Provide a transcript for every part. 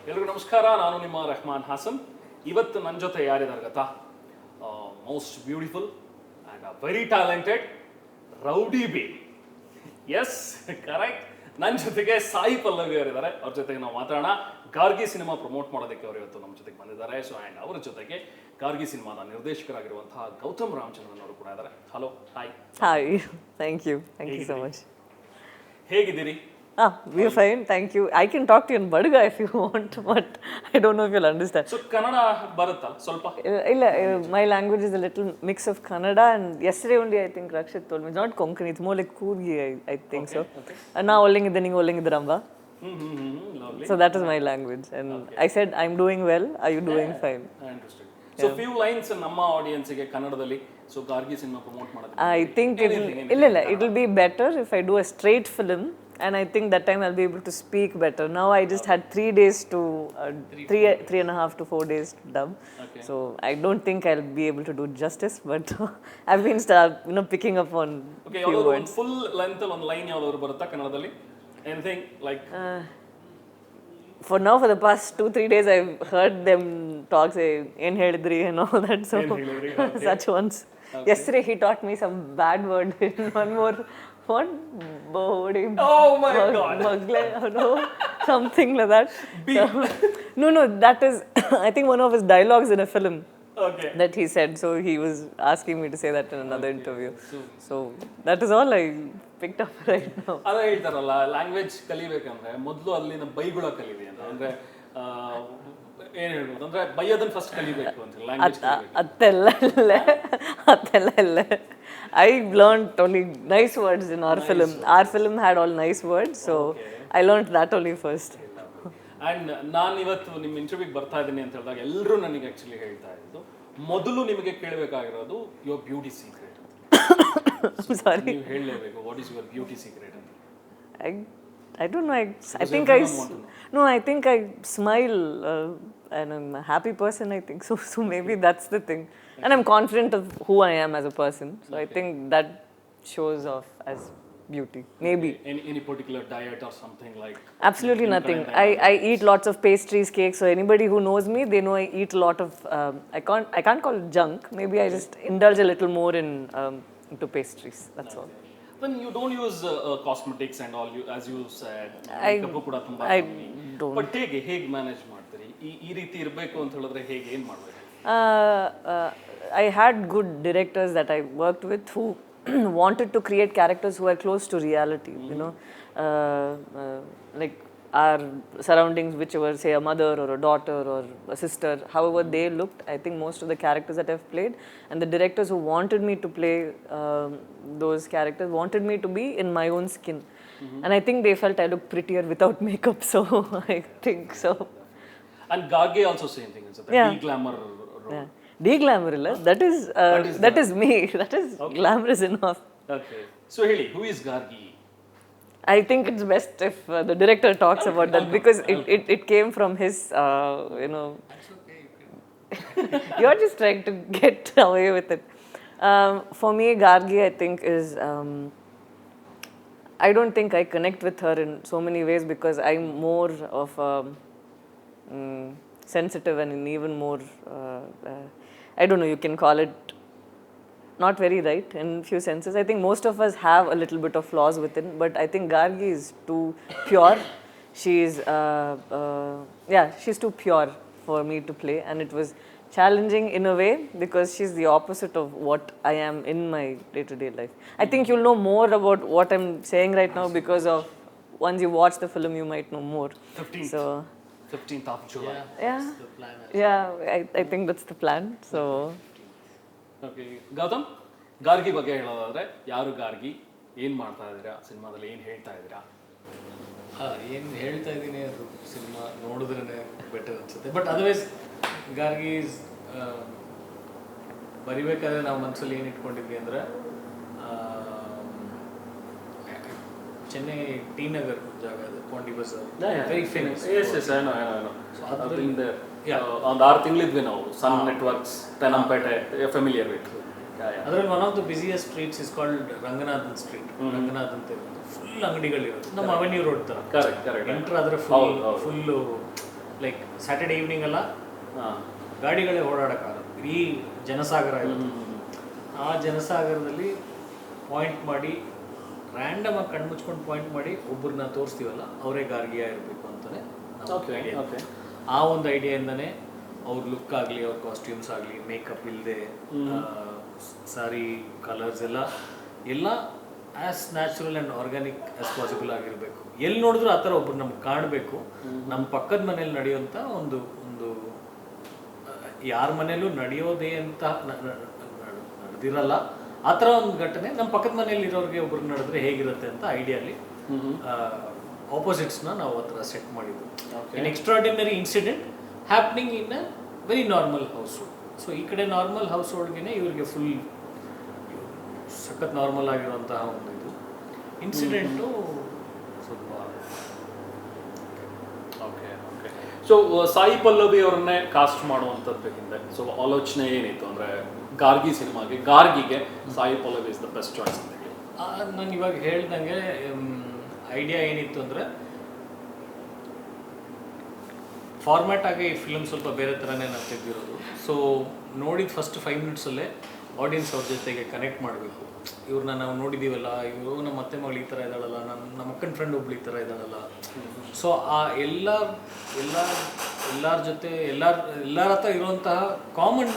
ಎಲ್ಲರಿಗೂ ನಮಸ್ಕಾರ. ನಾನು ನಿಮ್ಮ ರೆಹಮಾನ್ ಹಾಸನ್. ಇವತ್ತು ನನ್ನ ಜೊತೆ ಯಾರಿದ್ದಾರೆ ಗೊತ್ತಾ? Most beautiful and very talented rowdy baby. Yes, correct. ನನ್ನ ಜೊತೆಗೆ ಸಾಯಿ ಪಲ್ಲವಿ ಅವರಿದ್ದಾರೆ. ಅವ್ರ ಜೊತೆಗೆ ನಾವು ಮಾತಾಡೋಣ. ಗಾರ್ಗಿ ಸಿನಿಮಾ ಪ್ರಮೋಟ್ ಮಾಡೋದಕ್ಕೆ ಅವರು ಇವತ್ತು ನಮ್ಮ ಜೊತೆಗೆ ಬಂದಿದ್ದಾರೆ. ಸೊ ಆ್ಯಂಡ್ ಅವರ ಜೊತೆಗೆ ಗಾರ್ಗಿ ಸಿನಿಮಾದ ನಿರ್ದೇಶಕರಾಗಿರುವಂತಹ ಗೌತಮ್ ರಾಮಚಂದ್ರನ್ ಅವರು ಕೂಡ ಇದ್ದಾರೆ. Hello, hi. Hi, thank you so much. ಹೇಗಿದ್ದೀರಿ? We're fine, thank you. I can talk to you in Badga if you want, but I don't know if you'll understand. So Kannada ಬರುತ್ತಾ ಸ್ವಲ್ಪ? My language is a little mix of Kannada, and yesterday only I think Rakshit told me it's not Konkani, it's more like Kurgi, I think so. And now Ollingidaramba. Lovely. So that is my language, and I said I'm doing well. Are you doing fine? I understood. So few lines ನಮ್ಮ audience ಗೆ ಕನ್ನಡದಲ್ಲಿ so ಗಾರ್ಗಿ cinema promote ಮಾಡೋದು. I think it will be better if I do a straight film. And I think that time I'll be able to speak better. Now I just had 3 days to, 3.5 to 4 days to dub. Okay. So I don't think I'll be able to do justice, but I've been picking up on few words. Full length on line yavadaru barutta kannadalli? Anything like? For now, for the past 2-3 days, I've heard them talk, say, "En helidri" and all that. So such ones. Okay. Yesterday he taught me some bad word in one more. What? Boarding. Oh my God. Mugle, no, something like that. No, that is, I think one of his dialogues in a film. Okay. That he said. So he was asking me to say that in another interview. So that is all I picked up right now. ಅದ ಹೇಳ್ತಾರಲ್ಲ, language ಕಲಿಬೇಕಂದ್ರೆ ಮೊದಲು ಅಲ್ಲಿನ ಬೈಗುಳ ಕಲಿವಿ ಅಂತ. ಅಂದ್ರೆ ಏನ್ ಹೇಳ್ಬೋದು ಅಂದ್ರೆ ಬೈಯೋದನ್ನ first ಕಲಿಬೇಕು ಅಂತ ಲ್ಯಾಂಗ್ವೇಜ್. ಅದೆಲ್ಲ ಇಲ್ಲ. I learned only nice words in our film. Our film had all nice words, so I learned that only first. And ನಾನು ಇವತ್ತು ನಿಮ್ಮ ಇಂಟರ್ವ್ಯೂಗೆ ಬರ್ತಾ ಇದ್ದೀನಿ ಅಂತ ಹೇಳಿದಾಗ ಎಲ್ಲರೂ ನನಗೆ ಆಕ್ಚುಲಿ ಹೇಳ್ತಾ ಇದ್ದು, ಮೊದಲು ನಿಮಗೆ ಕೇಳಬೇಕಾಗಿರೋದು ಯುವರ್ ಬ್ಯೂಟಿ ಸೀಕ್ರೆಟ್. Sorry. ನೀವು ಹೇಳಲೇಬೇಕು, what is your beauty secret ಅಂತ. I don't know. I think I smile and I'm a happy person, I think. So maybe that's the thing. And I'm confident of who I am as a person. So I think that shows off as beauty. Maybe. Any particular diet or something like? Absolutely nothing. I eat lots of pastries, cakes. So anybody who knows me, they know I eat a lot of, I can't call it junk. Maybe I just indulge a little more into pastries. That's all. When you don't use cosmetics and all, as you said, makeup ಕೂಡ ತುಂಬಾ ಕಮ್ಮಿ. But ಹೇಗೆ manage ಮಾಡ್ತೀರಿ? ಈ ರೀತಿ ಇರಬೇಕು ಅಂತ ಹೇಳಿದ್ರೆ ಹೇಗೆ ಏನು ಮಾಡಬೇಕು? I had good directors that I worked with who wanted to create characters who are close to reality, like our surroundings, whichever, say a mother or a daughter or a sister, however they looked. I think most of the characters that I've played, and the directors who wanted me to play those characters wanted me to be in my own skin. And I think they felt I looked prettier without makeup, so I think so. And Gargi also same thing, it's a de-glamour role. Yeah. De-glamour illa, that is me. That is glamorous enough. Okay. So Heli, who is Gargi? I think it's best if the director talks about that, because it came from his, You're just trying to get away with it. For me, Gargi, I think is, I don't think I connect with her in so many ways because I'm more of sensitive and even more, I don't know, you can call it not very right in few senses. I think most of us have a little bit of flaws within, but I think Gargi is too pure. She's too pure for me to play, and it was challenging in a way because she's the opposite of what I am in my day-to-day life. I think you'll know more about what I'm saying right now because of once you watch the film, you might know more. 15th of July. That's the plan. I think that's the plan. So. Okay, Gowtham, ಗಾರ್ಗಿ ಬಗ್ಗೆ ಹೇಳೋದಾದ್ರೆ ಯಾರು ಗಾರ್ಗಿ, ಏನು ಮಾಡ್ತಾ ಇದ್ದೀರಾ ಸಿನಿಮಾದಲ್ಲಿ, ಏನು ಹೇಳ್ತಾ ಇದ್ದೀರಾ? ಏನು ಹೇಳ್ತಾ ಇದ್ದೀನಿ ಅದು ಸಿನಿಮಾ ನೋಡಿದ್ರೇ ಬೆಟರ್ ಅನ್ಸುತ್ತೆ. ಬಟ್ ಅದರ್ವೈಸ್ ಗಾರ್ಗಿ ಈಸ್ ಬರಿಬೇಕಾದ್ರೆ ನಾವು ಮನಸ್ಸಲ್ಲಿ ಏನು ಇಟ್ಕೊಂಡಿದ್ವಿ ಅಂದರೆ ಚೆನ್ನೈ ಟಿ ನಗರ್ ಜಾಗ ಅದು Pondy Bazaar, very famous. Yes I know. So ಅದರಿಂದ ಒಂದು 6 ತಿಂಗಳಿದ್ವಿ ನಾವು ಸನ್ ನೆಟ್ವರ್ಕ್ಸ್ ಪೆನಂಪೇಟೆ, ಫೆಮಿಲಿಯರ್ ವಿತ್. ಅದರಲ್ಲಿ one of the busiest streets is called Ranganathan street. Ranganath ಅಂತ ಫುಲ್ ಅಂಗಡಿಗಳಿರೋದು, ನಮ್ಮ ಅವೆನ್ಯೂ ರೋಡ್ ಥರ. ಕರೆಕ್ಟ್. ಎಂಟರ್ ಆದರೆ ಫುಲ್ಲು ಲೈಕ್ ಸ್ಯಾಟರ್ಡೆ ಈವ್ನಿಂಗ್ ಎಲ್ಲ ಗಾಡಿಗಳೇ ಓಡಾಡೋಕ್ಕಾಗಲ್ಲ, ಈ ಜನಸಾಗರ ಇರುತ್ತೆ. ಆ ಜನಸಾಗರದಲ್ಲಿ ಪಾಯಿಂಟ್ ಮಾಡಿ ರ್ಯಾಂಡಮ್ ಆಗಿ ಕಣ್ಣು ಮುಚ್ಕೊಂಡು ಪಾಯಿಂಟ್ ಮಾಡಿ ಒಬ್ಬರನ್ನ ತೋರಿಸ್ತೀವಲ್ಲ, ಅವರೇ ಗಾರ್ಗಿಯ ಇರಬೇಕು ಅಂತಲೇ ಆ ಒಂದು ಐಡಿಯಾಯಿಂದನೇ ಅವ್ರ ಲುಕ್ ಆಗಲಿ, ಅವ್ರ ಕಾಸ್ಟ್ಯೂಮ್ಸ್ ಆಗಲಿ, ಮೇಕಪ್ ಇಲ್ಲದೆ, ಸಾರಿ ಕಲರ್ಸ್ ಎಲ್ಲ as natural and organic as possible ಆಗಿರಬೇಕು. ಎಲ್ಲಿ ನೋಡಿದ್ರು ಆ ಥರ ಒಬ್ರು ನಮ್ಗೆ ಕಾಣಬೇಕು. ನಮ್ಮ ಪಕ್ಕದ ಮನೇಲಿ ನಡೆಯುವಂಥ ಒಂದು ಯಾರ ಮನೇಲೂ ನಡೆಯೋದೇ ಅಂತ ನಡೆದಿರಲ್ಲ ಆ ಥರ ಒಂದು ಘಟನೆ ನಮ್ಮ ಪಕ್ಕದ ಮನೇಲಿ ಇರೋರಿಗೆ ಒಬ್ರಿಗೆ ನಡೆದ್ರೆ ಹೇಗಿರುತ್ತೆ ಅಂತ ಐಡಿಯಲ್ಲಿ ಆಪೋಸಿಟ್ಸ್ನ ನಾವು ಆ ಥರ ಸೆಟ್ ಮಾಡಿದ್ವಿ. N extraordinary incident happening in a very normal house hold. So ಈ ಕಡೆ ನಾರ್ಮಲ್ ಹೌಸ್ ಹೋಲ್ಡ್ಗೆ ಇವ್ರಿಗೆ ಫುಲ್ ಸಖತ್ ನಾರ್ಮಲ್ ಆಗಿರುವಂತಹ ಒಂದು ಇದು ಇನ್ಸಿಡೆಂಟು ಸ್ವಲ್ಪ. Okay okay. So Sai Pallavi ಅವ್ರನ್ನೇ ಕಾಸ್ಟ್ ಮಾಡುವಂಥದ್ದು ಹಿಂದೆ ಸೊ ಆಲೋಚನೆ ಏನಿತ್ತು ಅಂದರೆ ಗಾರ್ಗಿ ಸಿನಿಮಾಗೆ ಗಾರ್ಗಿಗೆ Sai Pallavi is the best choice ಅಂತ ಹೇಳಿ? ನಾನು ಇವಾಗ ಹೇಳ್ದಂಗೆ ಐಡಿಯಾ ಏನಿತ್ತು ಅಂದರೆ ಫಾರ್ಮ್ಯಾಟ್ ಆಗಿ ಈ ಫಿಲ್ಮ್ ಸ್ವಲ್ಪ ಬೇರೆ ಥರನೇ ನಾನು ತೆಗೆದಿರೋದು. ಸೊ ನೋಡಿದ ಫಸ್ಟ್ 5 ಮಿನಿಟ್ಸಲ್ಲೇ ಆಡಿಯನ್ಸ್ ಅವ್ರ ಜೊತೆಗೆ ಕನೆಕ್ಟ್ ಮಾಡಬೇಕು. ಇವ್ರನ್ನ ನಾವು ನೋಡಿದ್ದೀವಲ್ಲ, ಇವರು ನಮ್ಮ ಅತ್ತೆ ಮಗಳು ಈ ಥರ ಇದ್ದಾಳಲ್ಲ, ನಮ್ಮ ಅಕ್ಕನ ಫ್ರೆಂಡ್ ಒಬ್ಳು ಈ ಥರ ಇದ್ದಾಳಲ್ಲ. ಸೊ ಆ ಎಲ್ಲರ ಜೊತೆ ಎಲ್ಲರ ಹತ್ರ ಇರುವಂತಹ ಕಾಮನ್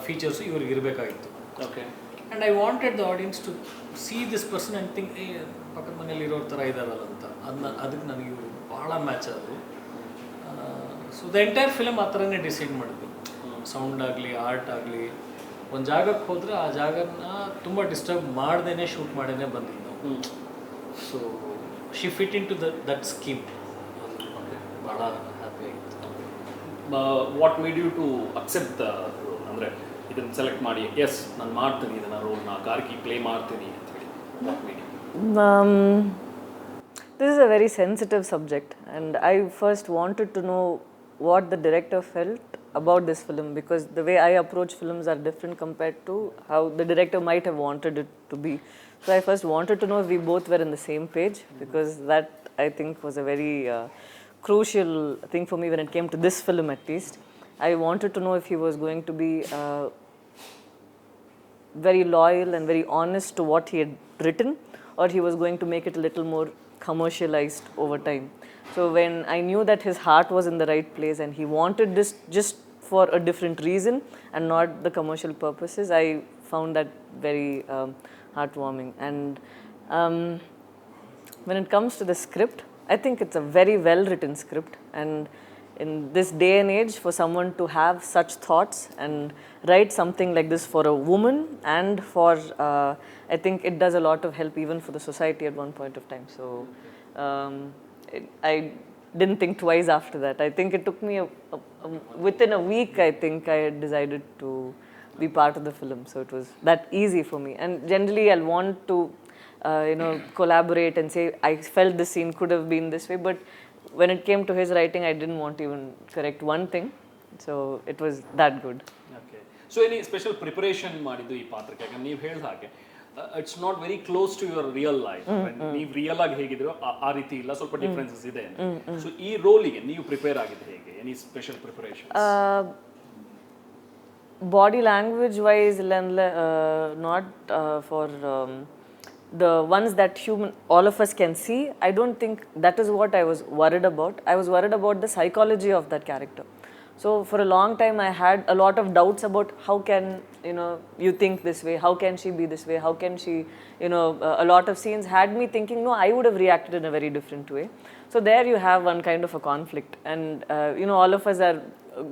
ಫೀಚರ್ಸು ಇವ್ರಿಗೆ ಇರಬೇಕಾಗಿತ್ತು. Okay. And I wanted the audience to see this person and think ಪಕ್ಕದ ಮನೇಲಿ ಇರೋರ ಥರ ಇದ್ದಾರಲ್ಲ ಅಂತ. ಅದಕ್ಕೆ ನನಗೆ ಇವರು ಭಾಳ ಮ್ಯಾಚ್ ಆದರು. ಸೊ ದ ಎಂಟೈರ್ ಫಿಲಮ್ ಆ ಥರನೇ ಡಿಸೈಡ್ ಮಾಡಿದ್ವಿ. ಸೌಂಡ್ ಆಗಲಿ, ಆರ್ಟ್ ಆಗಲಿ, ಒಂದು ಜಾಗಕ್ಕೆ ಹೋದರೆ ಆ ಜಾಗನ ತುಂಬ ಡಿಸ್ಟರ್ಬ್ ಮಾಡ್ದೇ ಶೂಟ್ ಮಾಡೇ ಬಂದಿದ್ದು ನಾವು. So she fit into that scheme. ಭಾಳ ಹ್ಯಾಪಿ ಆಗಿತ್ತು. What made you to accept the role? ಅಂದರೆ ಇದನ್ನು ಸೆಲೆಕ್ಟ್ ಮಾಡಿ ಎಸ್ ನಾನು ಮಾಡ್ತೀನಿ ಇದನ್ನು ರೋಲ್ನ ಗಾರ್ಗಿ ಪ್ಲೇ ಮಾಡ್ತೀನಿ ಅಂತ ಹೇಳಿ what made you? This is a very sensitive subject, and I first wanted to know what the director felt about this film, because the way I approach films are different compared to how the director might have wanted it to be. So I first wanted to know if we both were on the same page, because that I think was a very crucial thing for me when it came to this film at least. I wanted to know if he was going to be very loyal and very honest to what he had written, or he was going to make it a little more commercialized over time. So when I knew that his heart was in the right place and he wanted this just for a different reason and not the commercial purposes, I found that very heartwarming. And when it comes to the script, I think it's a very well written script, and in this day and age, for someone to have such thoughts and write something like this for a woman, and for I think it does a lot of help even for the society at one point of time. So I didn't think twice after that. I think it took me within a week, I think I had decided to be part of the film. So it was that easy for me. And generally I'll want to collaborate and say I felt this scene could have been this way, but when it came to his writing, I didn't want to even correct one thing. So it was that good. Okay. So any special preparation ಮಾಡಿದ್ದು ಈ ಪಾತ್ರಕ್ಕೆ? ಯಾಕಂದ್ರೆ ನೀವು ಹೇಳಿದ ಹಾಗೆ it's not very close to your real life. ನೀವು real ಆಗಿ ಹೇಗಿದ್ರು ಆ ರೀತಿ ಇಲ್ಲ, ಸ್ವಲ್ಪ ಡಿಫ್ರೆನ್ಸಸ್ ಇದೆ. ಸೊ ಈ ರೋಲಿಗೆ ನೀವು ಪ್ರಿಪೇರ್ ಆಗಿದ್ದು ಹೇಗೆ? Any special preparation? Body language wise, not for the ones that all of us can see, I don't think that is what I was worried about. I was worried about the psychology of that character. So for a long time I had a lot of doubts about how can you think this way, how can she be this way, how can she a lot of scenes had me thinking no, I would have reacted in a very different way. So there you have one kind of a conflict, and all of us are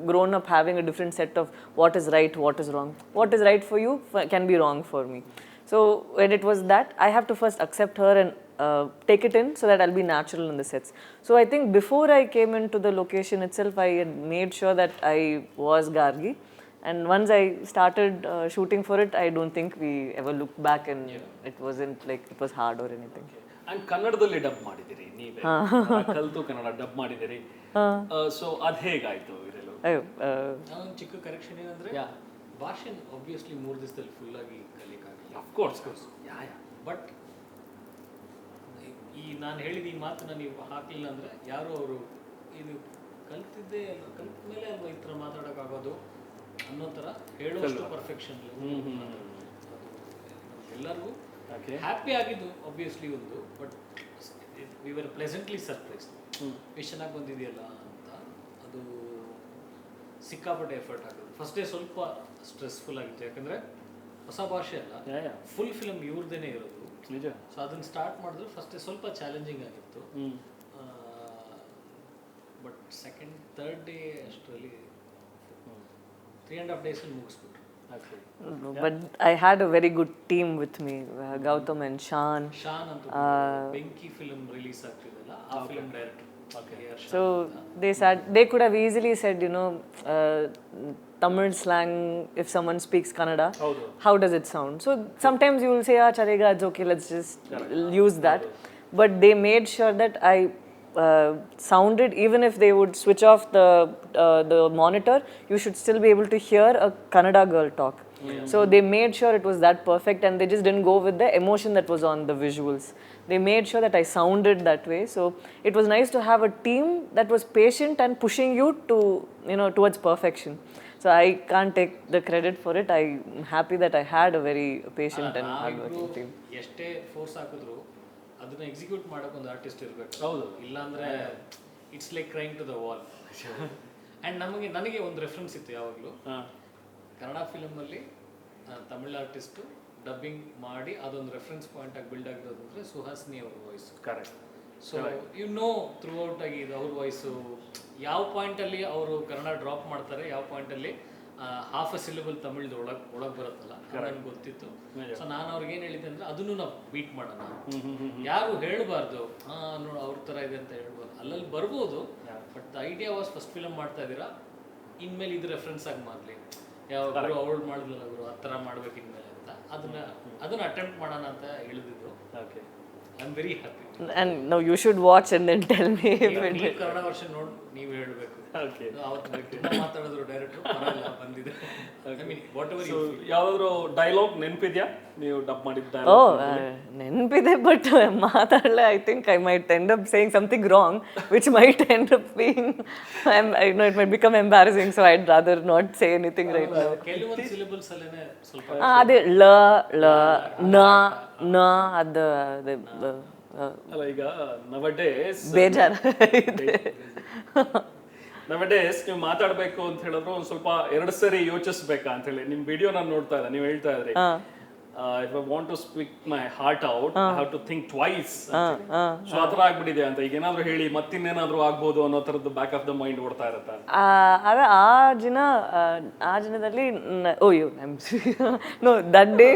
grown up having a different set of what is right, what is wrong. What is right for you can be wrong for me. So when it was that, I have to first accept her and take it in so that I'll be natural in the sets. So I think before I came into the location itself, I had made sure that I was Gargi. And once I started shooting for it, I don't think we ever looked back, and it wasn't like it was hard or anything. And ಕನ್ನಡದಲ್ಲಿ dub ಮಾಡಿದಿರಿ ನೀವೇ, ಕಲ್ತು Kannada dub ಮಾಡಿದಿರಿ. So ಅದು ಹೇಗಾಯ್ತು ಇದೆಲ್ಲ? ಒಂದು ಚಿಕ್ಕ ಕರೆಕ್ಷನ್ ಏನಂದ್ರೆ ಭಾಷೆ ಆಬ್ವಿಯಸ್ಲಿ 3 ದಿವಸದಲ್ಲಿ ಫುಲ್ ಆಗಿ ಕಲಿಯಕ್ಕಾಗಲ್ಲ. Of course. ಬಟ್ ಈ ನಾನು ಹೇಳಿದ ಈ ಮಾತನ್ನ ನೀವು ಹಾಕಲಿಲ್ಲ ಅಂದರೆ ಯಾರು ಅವರು ಇದು ಕಲ್ತಿದ್ದೆ ಕಲ್ತ ಮೇಲೆ ಅಲ್ವಾ ಈ ಥರ ಮಾತಾಡೋಕ್ಕಾಗೋದು ಅನ್ನೋ ಥರ ಹೇಳೋಷ್ಟು ಪರ್ಫೆಕ್ಷನ್ ಎಲ್ಲರಿಗೂ ಹ್ಯಾಪಿ ಆಗಿದ್ದು ಆಬ್ವಿಯಸ್ಲಿ ಒಂದು, ಬಟ್ ವಿ ವರ್ ಪ್ಲೆಸೆಂಟ್ಲಿ ಸರ್ಪ್ರೈಸ್. ಎಷ್ಟು ಚೆನ್ನಾಗಿ ಬಂದಿದೆಯಲ್ಲ ಅಂತ. ಅದು ಸಿಕ್ಕಾಪಟ್ಟೆ ಎಫರ್ಟ್ ಆಗೋದು. ಫಸ್ಟ್ ಡೇ ಸ್ವಲ್ಪ ಸ್ಟ್ರೆಸ್ಫುಲ್ ಆಗಿತ್ತು, ಯಾಕಂದರೆ ಹೊಸ ಭಾಷೆ ಅಲ್ಲ, ಫುಲ್ ಫಿಲಮ್ ಇವ್ರದ್ದೇನೆ ಇರೋದು ನಿಜ. ಸೊ ಅದನ್ನು ಸ್ಟಾರ್ಟ್ ಮಾಡಿದ್ರೆ ಫಸ್ಟ್ ಡೇ ಸ್ವಲ್ಪ ಚಾಲೆಂಜಿಂಗ್ ಆಗಿತ್ತು, ಬಟ್ ಸೆಕೆಂಡ್ ಥರ್ಡ್ ಡೇ ಅಷ್ಟರಲ್ಲಿ 3.5 days ಮುಗಿಸ್ಬಿಟ್ರು. But I had a very good team with me, Gowtham and Shan. ಶಾನ್ ಅಂತ ಬೆಂಕಿ ಫಿಲ್ಮ್ ರಿಲೀಸ್ ಆಗ್ತಿದೆಯಲ್ಲ, ಆ film director. So they could have easily said, you know, Tamil slang, if someone speaks Kannada, how does it sound? So sometimes you will say, chalega, it's okay, let's just use that. But they made sure that I sounded, even if they would switch off the monitor, you should still be able to hear a Kannada girl talk. So they made sure it was that perfect, and they just didn't go with the emotion that was on the visuals. They made sure that I sounded that way. So it was nice to have a team that was patient and pushing you to, you know, towards perfection. So I can't take the credit for it. I'm happy that I had a very patient and hardworking team. ಎಷ್ಟೇ force ಹಾಕಿದ್ರು ಅದನ್ನ execute ಮಾಡೋಕೆ ಒಂದು artist ಇರಬೇಕು. ಹೌದು, ಇಲ್ಲಾಂದ್ರೆ it's like crying to the wall. And ನನಗೆ ಒಂದು ರೆಫರೆನ್ಸ್ ಇತ್ತು ಯಾವಾಗಲೂ, ಕನ್ನಡ ಫಿಲಮಲ್ಲಿ ತಮಿಳ್ ಆರ್ಟಿಸ್ಟು ಡಬ್ಬಿಂಗ್ ಮಾಡಿ ಅದೊಂದು ರೆಫರೆನ್ಸ್ ಪಾಯಿಂಟ್ ಆಗಿ ಬಿಲ್ಡ್ ಆಗಿರೋದು ಅಂದರೆ ಸುಹಾಸಿನಿ ಅವ್ರ voice. Correct. So you know throughout ಆಗಿ ಇದು ಅವ್ರ ವಾಯ್ಸು ಯಾವ ಪಾಯಿಂಟಲ್ಲಿ ಅವರು ಕನ್ನಡ ಡ್ರಾಪ್ ಮಾಡ್ತಾರೆ, ಯಾವ ಪಾಯಿಂಟಲ್ಲಿ ಹಾಫ್ ಅ ಸಿಲೆಬಲ್ ತಮಿಳ್ದು ಒಳಗೆ ಬರುತ್ತಲ್ಲ, ನನಗೆ ಗೊತ್ತಿತ್ತು. ಸೊ ನಾನು ಅವ್ರಿಗೆ ಏನು ಹೇಳಿದ್ದೆ ಅಂದರೆ ಅದನ್ನು ನಾವು ಬೀಟ್ ಮಾಡೋಣ, ಯಾರು ಹೇಳಬಾರ್ದು ನೋಡು ಅವ್ರ ಥರ ಇದೆ ಅಂತ ಹೇಳ್ಬಾರ್ದು, ಅಲ್ಲಲ್ಲಿ ಬರ್ಬೋದು, but the idea was first film ಮಾಡ್ತಾ ಇದ್ದೀರಾ, ಇನ್ಮೇಲೆ ಇದು ರೆಫರೆನ್ಸ್ ಆಗಿ ಮಾಡಲಿ, ಯಾವ ಅವ್ರು ಮಾಡಿದ್ರಲ್ಲ ಅವರು ಆ ಥರ ಮಾಡ್ಬೇಕು ಇನ್ಮೇಲೆ ಅಂತ ಅದನ್ನ ಅಟೆಂಪ್ಟ್ ಮಾಡೋಣ ಅಂತ ಹೇಳಿದ್ದು. Okay, I am very happy. And now you should watch and then tell me if it is. Kannada version ನೋಡಿ ನೀವು ಹೇಳಬೇಕು. ಓಕೆ, ಅವತ್ತು ಮಾತಾಡಿದ್ರು ಡೈರೆಕ್ಟರ್ ಪರಲ್ಲ ಬಂದಿದೆ. I mean whatever you ಯಾವಾದರೂ ಡೈಲಾಗ್ ನೆನಪಿದ್ಯಾ ನೀವು ಡಬ್ ಮಾಡಿದ್ದ? ನೆನಪಿದೆ, ಬಟ್ ಮಾತಾಡಲೇ I think I might end up saying something wrong which might end up being, I know it might become embarrassing, so I'd rather not say anything right now. ಕೆಲವೊಂದು syllables ಅಲ್ಲೇನೆ ಸ್ವಲ್ಪ ಅದೇ ಲ ನ ಅದು ಅಲ್ಲ, ಈಗ ನವಡೇಸ್ ಬೇಜಾರು ನವಡೇಸ್ ನೀವು ಮಾತಾಡಬೇಕು ಅಂತ ಹೇಳಿದ್ರು ಒಂದು ಸ್ವಲ್ಪ 2 ಸರಿ ಯೋಚಿಸ್ಬೇಕಾ ಅಂತ ಹೇಳಿ. ನಿಮ್ ವಿಡಿಯೋ ನಾನು ನೋಡ್ತಾ ಇದ್ದೆ, ನೀವು ಹೇಳ್ತಾ ಇದ್ರಿ if I want to speak my heart out I have to think twice. So ಆ ಥರ ಆಗ್ಬಿಟ್ಟಿದೆ ಅಂತ. ಈಗ ಏನಾದ್ರು ಹೇಳಿ ಮತ್ತಿನ್ನೇನಾದ್ರೂ ಆಗ್ಬೋದು ಅನ್ನೋ ಥರದ್ದು ಬ್ಯಾಕ್ ಆಫ್ ದ ಮೈಂಡ್ ಓಡ್ತಾ ಇರುತ್ತೆ. ಅದೇ ಆ ದಿನದಲ್ಲಿ ಓಯ್ಯೋ no that day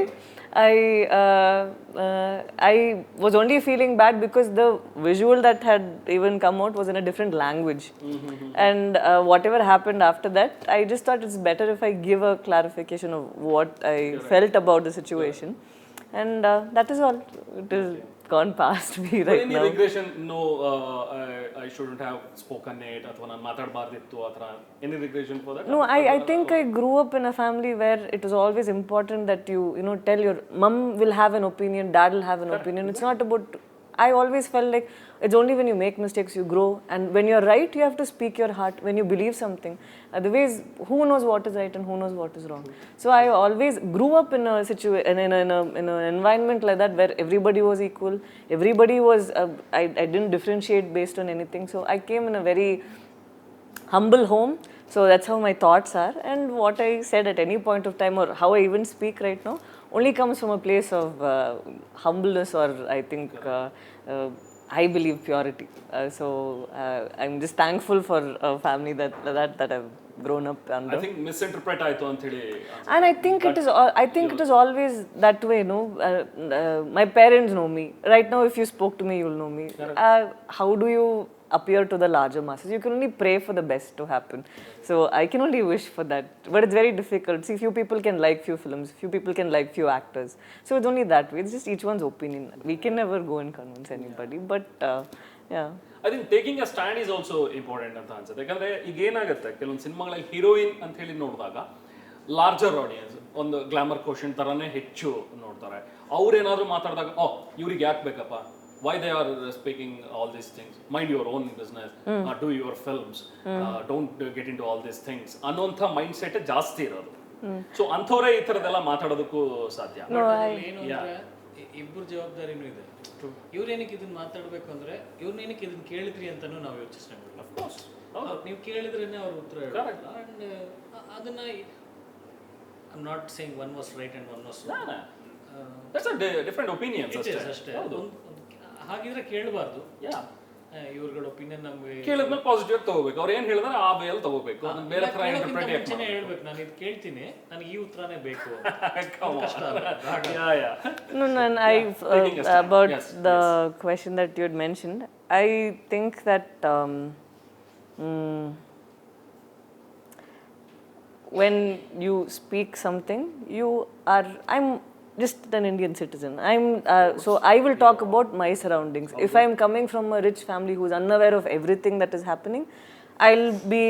I was only feeling bad because the visual that had even come out was in a different language. And whatever happened after that, I just thought it's better if I give a clarification of what I felt about the situation. And that is all. It is gone past me right now. Any regression? No, I shouldn't have spoken it. Athwa nan matadbardittu athra. Any regression for that? No, I think I grew up in a family where it was always important that you know, tell your mom will have an opinion, dad will have an opinion. It's not about. I always felt like it's only when you make mistakes you grow, and when you're right you have to speak your heart. When you believe something, otherwise who knows what is right and who knows what is wrong. So I always grew up in a situation, in an environment like that where everybody was equal, everybody was I didn't differentiate based on anything. So I came in a very humble home. So that's how my thoughts are, and what I said at any point of time, or how I even speak right now, only comes from a place of humbleness, or I think I believe purity. So I'm just thankful for a family that I've grown up under. I think misinterpret ಆಯ್ತು ಅಂತ ಹೇಳಿ. And I think it is always that way, no. My parents know me. Right now, if you spoke to me, you'll know me. How do you appear to the larger masses? You can only pray for the best to happen. So I can only wish for that, but it's very difficult. See, few people can like few films, few people can like few actors. So it's only that way. It's just each one's opinion. We can never go and convince anybody. But yeah. I think taking a stand is also important ಅಂತ ಅನ್ಸುತ್ತೆ. ಯಾಕಂದ್ರೆ ಈಗ ಏನಾಗುತ್ತೆ, ಕೆಲವೊಂದು ಸಿನಿಮಾಗಳಲ್ಲಿ heroine ಅಂತ ಹೇಳಿ ನೋಡಿದಾಗ ಲಾರ್ಜರ್ ಆಡಿಯನ್ಸ್ ಒಂದು ಗ್ಲಾಮರ್ ಕ್ವಶನ್ ತರನೇ ಹೆಚ್ಚು ನೋಡ್ತಾರೆ. ಅವ್ರೇನಾದ್ರು ಮಾತಾಡಿದಾಗ ಇವ್ರಿಗೆ ಯಾಕೆ ಬೇಕಪ್ಪ, why they are speaking all these things. Mind your own business, do your films, don't get into all these things ಅನ್ನೋಂಥ ಮೈಂಡ್ ಸೆಟ್ ಜಾಸ್ತಿ ಇರೋದು. ಸೊ ಅಂಥವರೇ ಈ ಥರದ್ದೆಲ್ಲ ಮಾತಾಡೋದಕ್ಕೂ ಸಾಧ್ಯ. ಏನು ಅಂದ್ರೆ ಇಬ್ಬರ ಜವಾಬ್ದಾರಿನೂ ಇದೆ. ಇವ್ರೇನಕ್ಕೆ ಇದನ್ನ ಮಾತಾಡ್ಬೇಕು ಅಂದ್ರೆ ಇವ್ರನ್ನೇನಕ್ಕೆ ಇದನ್ನ ಕೇಳಿದ್ರಿ ಅಂತಾನು ನಾವು ಯೋಚಿಸ್ತಾ ಇದ್ದೀವಿ. ಆಫ್ ಕೋರ್ಸ್ ನೀವು ಕೇಳಿದ್ರೇನೆ ಅವ್ರ ಉತ್ತರ ಹೇಳೋದು. ಅಂಡ್ ಅದನ್ನ I am not saying one was right and one was wrong. That's a different opinions ಅಷ್ಟೇ. ಹಾಗಿದ್ರೆ ಕೇಳಬಾರ್ದು. ಇವ್ರಗಳ ಒಪಿನಿಯನ್ ನಮಗೆ ಕೇಳಿದ್ಮೇಲೆ ಪಾಸಿಟಿವ್ ತಗೋಬೇಕು. ಅವ್ರು ಏನ್ ಹೇಳಿದ್ರೆ ಆ ವೇಲ್ ತಗೋಬೇಕು. ಅದನ್ನ ಬೇರೆ ತರ ಇಂಟರ್ಪ್ರಿಟ್ ಹೇಳ್ಬೇಕು. ನಾನು ಇದು ಕೇಳ್ತೀನಿ, ನನಗೆ ಈ ಉತ್ತರನೇ ಬೇಕು. ಕಷ್ಟ No, about the question that you had mentioned, I think that when you speak something, I'm just an Indian citizen. So I will talk about my surroundings. If I'm coming from a rich family who's unaware of everything that is happening, I'll be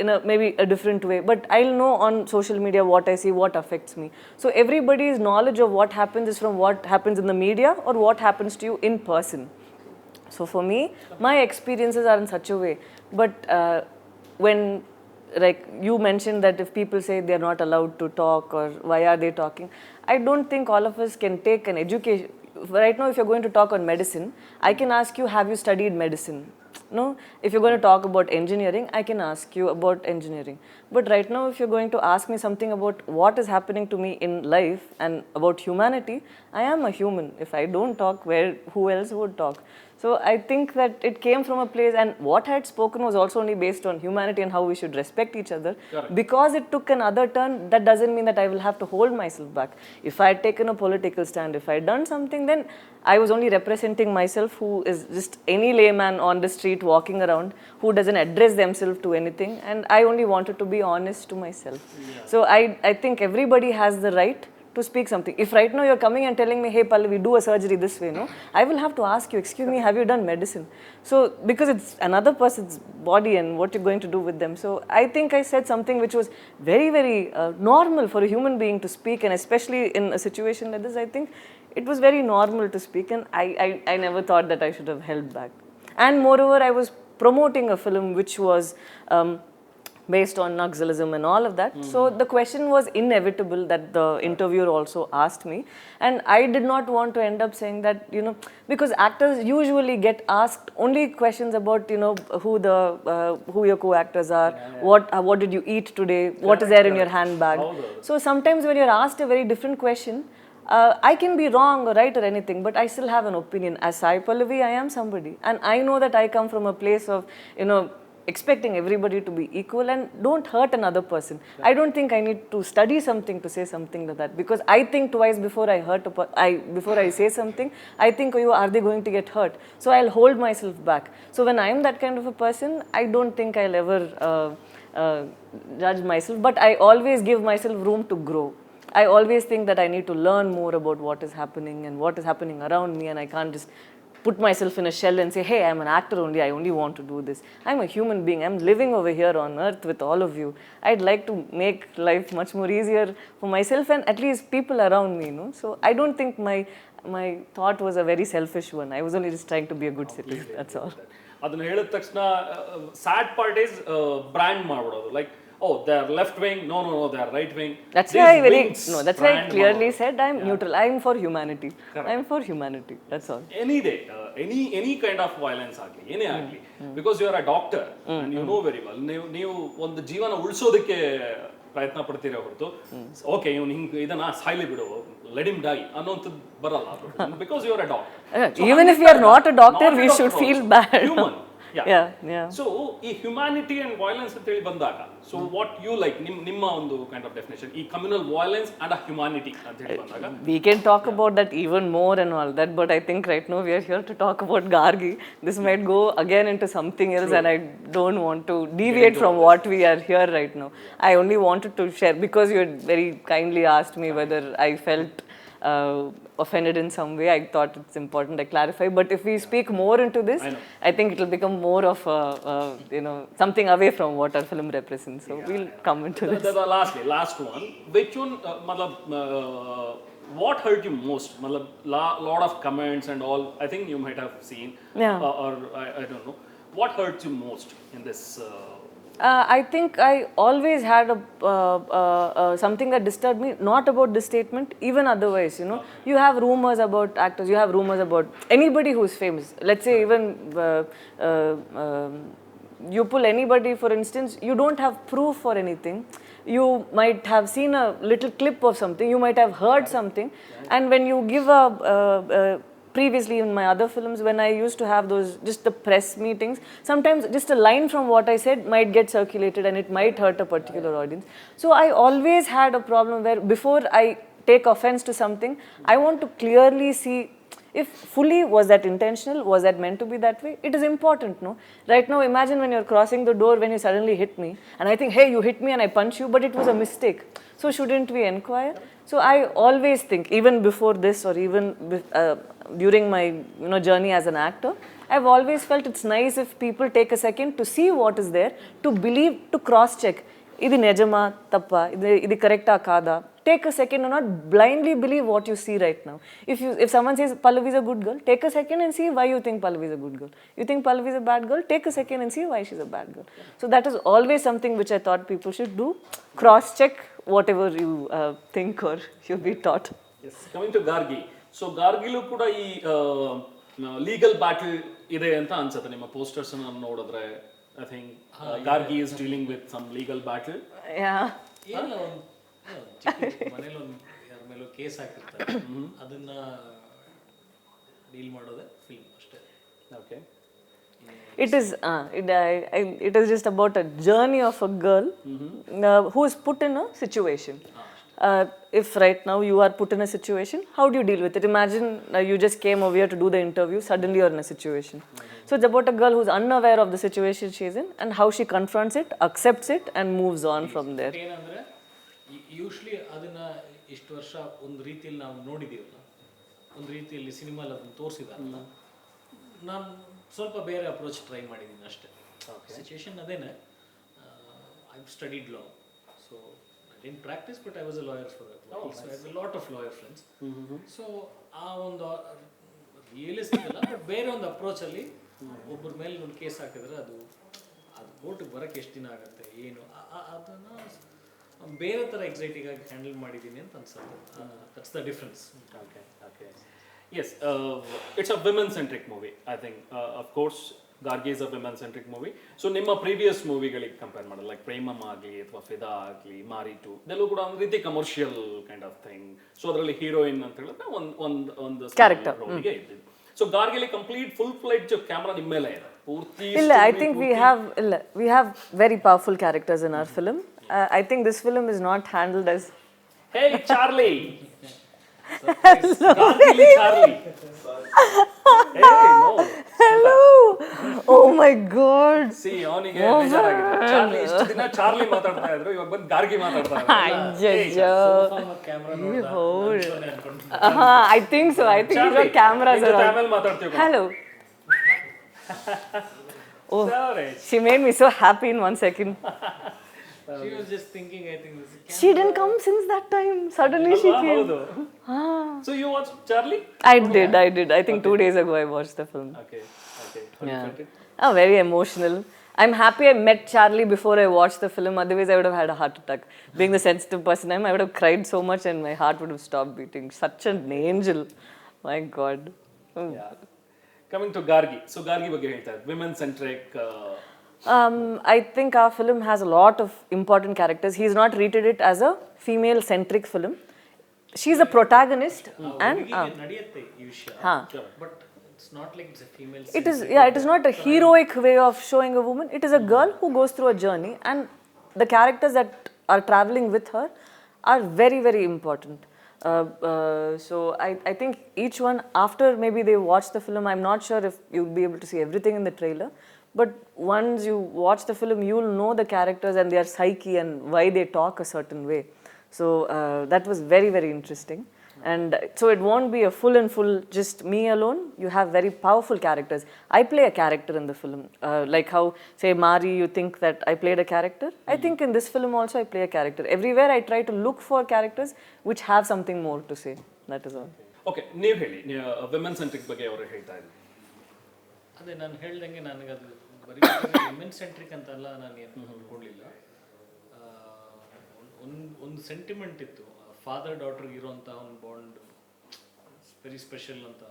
in a maybe a different way, but I'll know on social media what I see, what affects me. So everybody's knowledge of what happens is from what happens in the media or what happens to you in person. So for me, my experiences are in such a way. But when, like you mentioned that if people say they're not allowed to talk or why are they talking, I don't think all of us can take an education. Right now, if you're going to talk on medicine, I can ask you, have you studied medicine? No? If you're going to talk about engineering, I can ask you about engineering. But right now, if you're going to ask me something about what is happening to me in life and about humanity, I am a human. If I don't talk, who else would talk? So I think that it came from a place, and what I had spoken was also only based on humanity and how we should respect each other. Correct. Because it took another turn, that doesn't mean that I will have to hold myself back. If I had taken a political stand, if I had done something, then I was only representing myself, who is just any layman on the street walking around, who doesn't address themselves to anything, and I only wanted to be honest to myself. Yeah. So I think everybody has the right to speak something. If right now you're coming and telling me, hey Pallavi, do a surgery this way, no? I will have to ask you, excuse me, have you done medicine? So, because it's another person's body and what you're going to do with them. So, I think I said something which was very, very normal for a human being to speak, and especially in a situation like this, I think it was very normal to speak, and I never thought that I should have held back. And moreover, I was promoting a film which was based on Naxalism and all of that. So the question was inevitable that the interviewer also asked me. And I did not want to end up saying that, because actors usually get asked only questions about, who your co-actors are, what did you eat today, what is there in your handbag. So sometimes when you're asked a very different question, I can be wrong or right or anything, but I still have an opinion. As Sai Pallavi, I am somebody. And I know that I come from a place of, expecting everybody to be equal and don't hurt another person. I don't think I need to study something to say something like that, because I think twice before I say something. I think, are they going to get hurt? So I'll hold myself back. So when I'm that kind of a person, I don't think I'll ever judge myself, but I always give myself room to grow. I always think that I need to learn more about what is happening and what is happening around me, and I can't just put myself in a shell and say, hey, I'm an actor only, I only want to do this. I'm a human being, I'm living over here on earth with all of you. I'd like to make life much more easier for myself and at least people around me, So I don't think my thought was a very selfish one. I was only just trying to be a good citizen, that's all. ಅದನ್ನ ಹೇಳಿದ ತಕ್ಷಣ sad part is brand ಮಾಡ್ಬಿಡೋದು, like they are left wing, no, they are right wing. That's why I clearly said I'm neutral. I'm for humanity. Correct. I'm for humanity, that's all. Any day, any kind of violence agli, ಏನೇ agli, because you are a doctor and you know very well, ನೀವು ಒಂದು ಜೀವನ ಉಳಿಸೋದಕ್ಕೆ ಪ್ರಯತ್ನ ಪಡ್ತೀರಾ ಹೊರತು okay ಇವನು ಹಿಂಗೆ ಇದನ್ನ ಸಾಯ್ಲಿ ಬಿಡು, ಲೆಟ್ ಹಿಮ್ ಡೈ ಅನ್ನೋಂಥದ್ದು ಬರಲ್ಲ. Because you are a doctor. Even if we are not a doctor, we should feel bad. Human. Yeah. So ಈ ಹ್ಯುಮ್ಯಾನಿಟಿ ಅಂಡ್ ವೈಲೆನ್ಸ್ ಅಂತ ಹೇಳಿ ಬಂದಾಗ, ಸೊ ವಾಟ್ ಯು ಲೈಕ್, ನಿಮ್ಮ ಒಂದು ಕೈಂಡ್ ಆಫ್ ಡೆಫಿನೇಷನ್ ಈ communal violence and humanity ಅಂತ ಹೇಳಿ ಬಂದಾಗ? We can talk about that even more and all that, but I think right now we are here to talk about Gargi. This might go again into something else. True. And I don't want to deviate from what we are here right now. I only wanted to share, because you had very kindly asked me whether I felt offended in some way. I thought it's important I clarify. But if we speak more into this, I think it will become more of something away from what our film represents. So we'll come into this. Last one. Which one, what hurt you most? Matlab, lot of comments and all. I think you might have seen. Yeah. Or I don't know. What hurt you most in this? I think I always had something that disturbed me, not about this statement, even otherwise, you know. You have rumors about actors, you have rumors about anybody who's famous. Let's say even you pull anybody, for instance, you don't have proof for anything. You might have seen a little clip of something, you might have heard something, and when you give previously in my other films, when I used to have those, just the press meetings, sometimes just a line from what I said might get circulated and it might hurt a particular audience. So I always had a problem where before I take offense to something, I want to clearly see if fully was that intentional, was that meant to be that way. It is important, no? Right now, imagine when you're crossing the door, when you suddenly hit me, and I think, hey, you hit me and I punch you, but it was a mistake. So shouldn't we inquire? So I always think, even before this or even during my journey as an actor, I've always felt it's nice if people take a second to see what is there, to believe, to cross-check. Idi nejama, tappa, idi correcta kada. Take a second and not blindly believe what you see right now. If someone says Pallavi is a good girl, take a second and see why you think Pallavi is a good girl. You think Pallavi is a bad girl, take a second and see why she's a bad girl. So that is always something which I thought people should do. Cross-check whatever you think or you'll be taught. Yes. Coming to Gargi. So Gargilu kuda ee legal battle ide anta ansutte nimma posters anna nodidre. I think Gargi is dealing with some legal battle. Yeah. ಏನೋ ಮನೇಲಿ ಒಂದು ಯಾರ ಮೇಲೋ case ಹಾಕಿರ್ತಾರೆ, ಅದನ್ನ deal ಮಾಡೋದೇ film ಅಷ್ಟೇ. Okay. It is just about a journey of a girl who is put in a situation. If right now you are put in a situation, how do you deal with it? Imagine you just came over here to do the interview, suddenly you're in a situation. So it's about a girl who's unaware of the situation she's in and how she confronts it, accepts it and moves on from there. ಏನಂದ್ರೆ usually ಅದನ್ನ ಇಷ್ಟು ವರ್ಷ ಒಂದು ರೀತಿಯಲ್ಲಿ ನಾವು ನೋಡಿದೀವಲ್ಲ, ಒಂದು ರೀತಿಯಲ್ಲಿ ಸಿನಿಮಾಲಿ ಅದನ್ನು ತೋರಿಸಿದಾರಲ್ಲ, ನಾನು ಸ್ವಲ್ಪ ಬೇರೆ ಅಪ್ರೋಚ್ ಟ್ರೈ ಮಾಡಿದ್ದೀನಿ ಅಷ್ಟೇ. ಸಿಚುವೇಶನ್ ಅದೇನೆ. I studied law, so I didn't practice but I was a lawyer for so I have a lot of lawyer friends. So ಆ ಒಂದು ರಿಯಲಿಸ್ಟಿಕ್ ಅಲ್ಲ, ಬಟ್ ಬೇರೆ ಒಂದು ಅಪ್ರೋಚಲ್ಲಿ ಒಬ್ಬರ ಮೇಲೆ ಒಂದು ಕೇಸ್ ಹಾಕಿದ್ರೆ ಅದು ಕೋರ್ಟಿಗೆ ಬರೋಕ್ಕೆ ಎಷ್ಟು ದಿನ ಆಗುತ್ತೆ, ಏನು ಅದನ್ನು ಬೇರೆ ಥರ ಎಕ್ಸೈಟಿಂಗ್ ಆಗಿ ಹ್ಯಾಂಡಲ್ ಮಾಡಿದ್ದೀನಿ ಅಂತ ಅನ್ಸುತ್ತೆ. That's the difference. Okay. Yes, it's a women-centric movie. I think, of course, Gargi is a women-centric movie. So, ನಿಮ್ಮ previous movieಗಳಿಗೆ ಕಂಪೇರ್ ಮಾಡೋದು, ಲೈಕ್ ಪ್ರೇಮಮ್ ಆಗಲಿ ಅಥವಾ ಫಿದಾ ಆಗಲಿ, ಮಾರಿ ಟು, ಇದೆಲ್ಲೂ ಕೂಡ ಒಂದು ರೀತಿ commercial kind of thing. So ಅದರಲ್ಲಿ ಹೀರೋಯಿನ್ ಅಂತ ಹೇಳಿದ್ರೆ ಒಂದು ಕ್ಯಾರೆಕ್ಟರ್ ರೋಲ್ಗೆ ಇದ್ದಿದ್ದು. ಸೊ ಗಾರ್ಗಿಲಿ ಕಂಪ್ಲೀಟ್ ಫುಲ್ ಫ್ಲೈಟ್ ಕ್ಯಾಮ್ರಾ ನಿಮ್ಮ ಮೇಲೆ ಇದೆ ಪೂರ್ತಿ. ಇಲ್ಲ, I think we have very powerful characters in our film. I think this film is not handled as Hey Charlie. Gargili Charlie. Hey, no. Hello. Oh my god. See, ಅವನಿಗೆ ಬೇಜಾರಾಗಿದೆ. Charlie ಇಷ್ಟು ದಿನ Charlie ಮಾತಾಡ್ತಾ ಇದ್ರು, ಇವಾಗ ಬಂದು ಗಾರ್ಗಿ ಮಾತಾಡ್ತಾ ಇದ್ದಾರೆ. I think so. I think your cameras are on. ಆಮೇಲೆ ಮಾತಾಡ್ತೀವಿ. Hello. Oh, Sorry. she made me so happy in 1 second. She was just thinking, I think this is She didn't come since that time. Suddenly she came. So you watched Charlie? I did. I think 2 days ago I watched the film. Okay. How you felt it? Very emotional. I'm happy I met Charlie before I watched the film. Otherwise, I would have had a heart attack. Being the sensitive person I am, I would have cried so much and my heart would have stopped beating. Such an angel. My God. Yeah. Coming to Gargi. So Gargi ಬಗ್ಗೆ ಹೇಳ್ತಾರೆ, women-centric. I think our film has a lot of important characters. He's not treated it as a female-centric film. She's a protagonist and ನಡೆಯುತ್ತೆ ಈ ವಿಷಯ, but it's not like it's a female. It is not a heroic way of showing a woman. It is a girl who goes through a journey, and the characters that are traveling with her are very, very important. So I think each one, after maybe they watch the film, I'm not sure if you'll be able to see everything in the trailer, but once you watch the film, you'll know the characters and their psyche and why they talk a certain way. So that was very, very interesting. And so it won't be a full just me alone. You have very powerful characters. I play a character in the film. Like how, say, Mari, you think that I played a character. I think in this film also I play a character. Everywhere I try to look for characters which have something more to say. that is all. Okay, ನೀವು ಹೇಳಿ, women centric ಬಗ್ಗೆ ಅವರು ಹೇಳ್ತಾ ಇದ್ರು. ಅದೇ ನಾನು ಹೇಳ್ದಂಗೆ ನನಗೆ ಅದು ಬರೀ ವಿಮೆನ್ ಸೆಂಟ್ರಿಕ್ ಅಂತಲ್ಲ, ನಾನು ಏನು ಅನ್ಕೊಳ್ಳಿಲ್ಲ. ಒಂದು ಸೆಂಟಿಮೆಂಟ್ ಇತ್ತು, ಫಾದರ್ ಡಾಟರ್ಗೆ ಇರೋಂಥ ಒಂದು ಬಾಂಡ್ ವೆರಿ ಸ್ಪೆಷಲ್ ಅಂತ.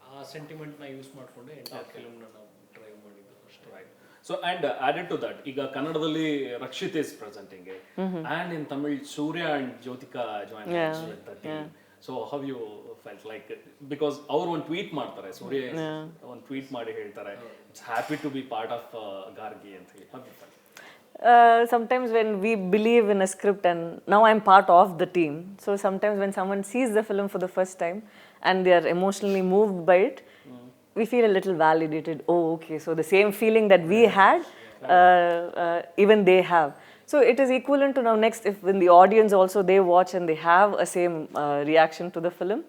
ಆ ಸೆಂಟಿಮೆಂಟ್ನ ಯೂಸ್ ಮಾಡಿಕೊಂಡೆ ಎಂಟೈರ್ ಫಿಲ್ಮ್ನ ನಾವು ಡ್ರೈವ್ ಮಾಡಿದ್ದು ಅಷ್ಟೇ. Right. So and added to that, ಈಗ ಕನ್ನಡದಲ್ಲಿ Rakshit is presenting and in Tamil Suriya and Jyothika join with the team. So how you felt like, because ಅವ್ರು ಒಂದು ಟ್ವೀಟ್ ಮಾಡ್ತಾರೆ, ಸೂರ್ಯ ಒಂದು ಟ್ವೀಟ್ ಮಾಡಿ ಹೇಳ್ತಾರೆ, it's happy to be part of Gargi ಅಂತ ಹೇಳಿ. How you felt? Sometimes when we believe in a script, and now I'm part of the team, so sometimes when someone sees the film for the first time and they are emotionally moved by it, we feel a little validated. Oh, okay, so the same feeling that we had, even they have. So it is equivalent to now next, if when the audience also they watch and they have a same reaction to the film,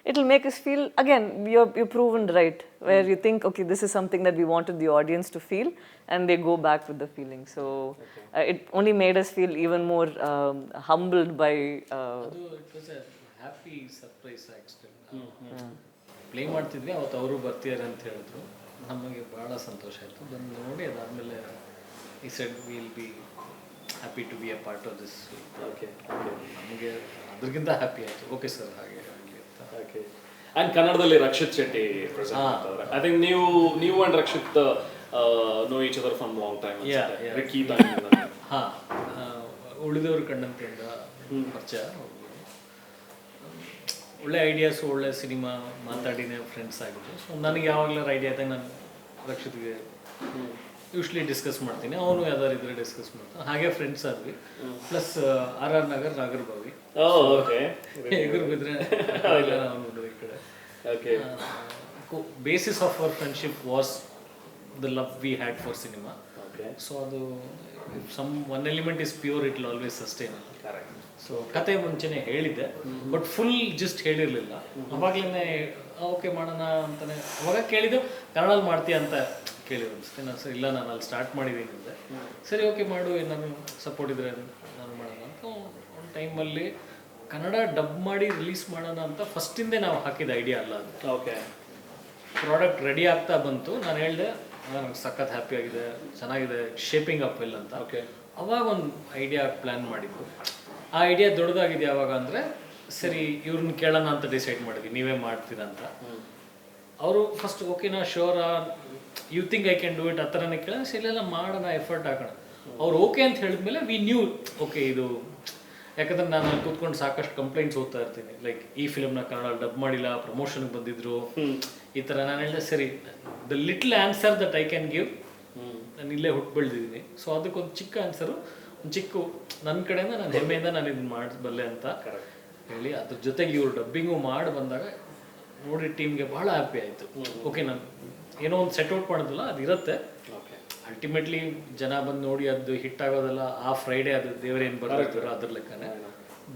it will make us feel, again, you're proven right, where you think, okay, this is something that we wanted the audience to feel, and they go back with the feeling. So it only made us feel even more humbled by... ಅದು it was A happy surprise accident. Play ಮಾಡ್ತಿದ್ವಿ, ಅವತ್ತು ಅವರು ಬರ್ತಿದ್ದಾರೆ ಅಂತ ಹೇಳಿದ್ರು, ನಮಗೆ ಭಾಳ ಸಂತೋಷ ಆಯಿತು. ಬಂದು ನೋಡಿ ಅದಾದಮೇಲೆ ಈ said will be happy to be a part of this. Okay, ನಮಗೆ ಅದ್ರಿಗಿಂತ ಹ್ಯಾಪಿ ಆಯಿತು. ಓಕೆ ಸರ್, ಹಾಗೆ ಆಗಲಿ ಅಂತ. ಓಕೆ. ಆ್ಯಂಡ್ ಕನ್ನಡದಲ್ಲಿ ರಕ್ಷಿತ್ ಶೆಟ್ಟಿ ಪ್ರೆಸೆಂಟ್ ಮಾಡ್ತಾರೆ. ಐ ಥಿಂಕ್ ನೀವು and Rakshit know each other from long time. Ricky ಹಾಂ, ಉಳಿದವರು ಕಂಡಂತೆಯಿಂದ ಪರಿಚಯ. ಒಳ್ಳೆ ಐಡಿಯಾಸು, ಒಳ್ಳೆ ಸಿನಿಮಾ ಮಾತಾಡಿನೇ ಫ್ರೆಂಡ್ಸ್ ಆಗಿದ್ರು. ಸೊ ನನಗೆ ಯಾವಾಗಲಾರು ಐಡಿಯಾ ಆದಾಗ ನಾನು ರಕ್ಷಿತ್ಗೆ ಯೂಶ್ವಲಿ ಡಿಸ್ಕಸ್ ಮಾಡ್ತೀನಿ, ಅವನು ಯಾವ್ದಾರು ಇದ್ರೆ ಡಿಸ್ಕಸ್ ಮಾಡ್ತಾನೆ. ಹಾಗೆ ಫ್ರೆಂಡ್ಸ್ ಆದ್ವಿ. ಪ್ಲಸ್ RR ನಗರ್ ನಾಗರಬಾವಿ, ಎದುರು ಬಿದ್ರೆ ಅವನು ಈ ಕಡೆ. Basis of our friendship was the love we had for cinema. So ಅದು some one element is pure, it will always sustain. So ಕತೆ ಮುಂಚೆನೆ ಹೇಳಿದ್ದೆ, ಬಟ್ ಫುಲ್ ಜಸ್ಟ್ ಹೇಳಿರಲಿಲ್ಲ. ಅವಾಗಲೇ ಓಕೆ ಮಾಡೋಣ ಅಂತಾನೆ ಅವಾಗ ಕೇಳಿದ್ದು, ಕನ್ನಡಲ್ಲಿ ಮಾಡ್ತೀಯ ಅಂತ ಕೇಳಿದ್ರು ಅನಿಸುತ್ತೆ. ನಾನು ಸರ್ ಇಲ್ಲ, ನಾನು ಅಲ್ಲಿ ಸ್ಟಾರ್ಟ್ ಮಾಡಿದ್ದೀನಿ ಅಂದೆ. ಸರಿ ಓಕೆ ಮಾಡು, ಏನಾದ್ರು ಸಪೋರ್ಟ್ ಇದ್ರೆ ನಾನು ಮಾಡೋಣ ಅಂತ. ಒಂದು ಟೈಮಲ್ಲಿ ಕನ್ನಡ ಡಬ್ ಮಾಡಿ ರಿಲೀಸ್ ಮಾಡೋಣ ಅಂತ ಫಸ್ಟಿಂದೇ ನಾವು ಹಾಕಿದ ಐಡಿಯಾ ಅಲ್ಲ ಅದು. ಓಕೆ, ಪ್ರಾಡಕ್ಟ್ ರೆಡಿ ಆಗ್ತಾ ಬಂತು. ನಾನು ಹೇಳಿದೆ ನನಗೆ ಸಖತ್ ಹ್ಯಾಪಿ ಆಗಿದೆ, ಚೆನ್ನಾಗಿದೆ, ಶೇಪಿಂಗ್ ಅಪ್ ವೆಲ್ ಅಂತ. ಓಕೆ, ಅವಾಗ ಒಂದು ಐಡಿಯಾ ಪ್ಲ್ಯಾನ್ ಮಾಡಿದ್ದು. ಆ ಐಡಿಯಾ ದೊಡ್ಡದಾಗಿದೆ ಯಾವಾಗ ಅಂದರೆ, ಸರಿ ಇವ್ರನ್ನ ಕೇಳೋಣ ಅಂತ ಡಿಸೈಡ್ ಮಾಡಿದ್ವಿ, ನೀವೇ ಮಾಡ್ತೀರಾ ಅಂತ. ಅವರು ಫಸ್ಟ್ ಓಕೆನಾ, ಶೋರಾ, you think I can do it, ಆ ಥರನೇ ಕೇಳಿದ್ರೆ ಸರಿ ಇಲ್ಲೆಲ್ಲ ಮಾಡೋಣ, ಎಫರ್ಟ್ ಹಾಕೋಣ. ಅವ್ರು ಓಕೆ ಅಂತ ಹೇಳಿದ್ಮೇಲೆ ವಿ ನ್ಯೂ ಓಕೆ ಇದು. ಯಾಕಂದರೆ ನಾನು ಅಲ್ಲಿ ಕೂತ್ಕೊಂಡು ಸಾಕಷ್ಟು ಕಂಪ್ಲೇಂಟ್ಸ್ ಓದ್ತಾ ಇರ್ತೀನಿ, ಲೈಕ್ ಈ ಫಿಲ್ಮ್ನ ಕನ್ನಡ ಡಬ್ ಮಾಡಿಲ್ಲ, ಪ್ರಮೋಷನ್ಗೆ ಬಂದಿದ್ರು, ಈ ಥರ. ನಾನು ಹೇಳಿದೆ ಸರಿ, the little answer that I can give, ನಾನು ಇಲ್ಲೇ ಹುಟ್ಟು ಬೆಳೆದಿದ್ದೀನಿ. ಸೊ ಅದಕ್ಕೊಂದು ಚಿಕ್ಕ ಆನ್ಸರು, ಒಂದು ಚಿಕ್ಕ ನನ್ನ ಕಡೆಯಿಂದ ನಾನು ಹೆಮ್ಮೆಯಿಂದ ನಾನು ಇದನ್ನು ಮಾಡಬಲ್ಲೆ ಅಂತ ಹೇಳಿ, ಅದ್ರ ಜೊತೆಗೆ ಇವರು ಡಬ್ಬಿಂಗು ಮಾಡಿ ಬಂದಾಗ ನೋಡಿ ಟೀಮ್ಗೆ ಭಾಳ ಹ್ಯಾಪಿ ಆಯಿತು. ಓಕೆ, ನಾನು ಏನೋ ಒಂದು ಸೆಟ್ಔಟ್ ಮಾಡೋದಿಲ್ಲ, ಅದು ಇರುತ್ತೆ. ಅಲ್ಟಿಮೇಟ್ಲಿ ಜನ ಬಂದು ನೋಡಿ ಅದು ಹಿಟ್ ಆಗೋದಲ್ಲ, ಆ ಫ್ರೈಡೇ ಅದು ದೇವರೇನು ಬರ್ತಿರೋ ಅದ್ರ ಲೆಕ್ಕನೇ.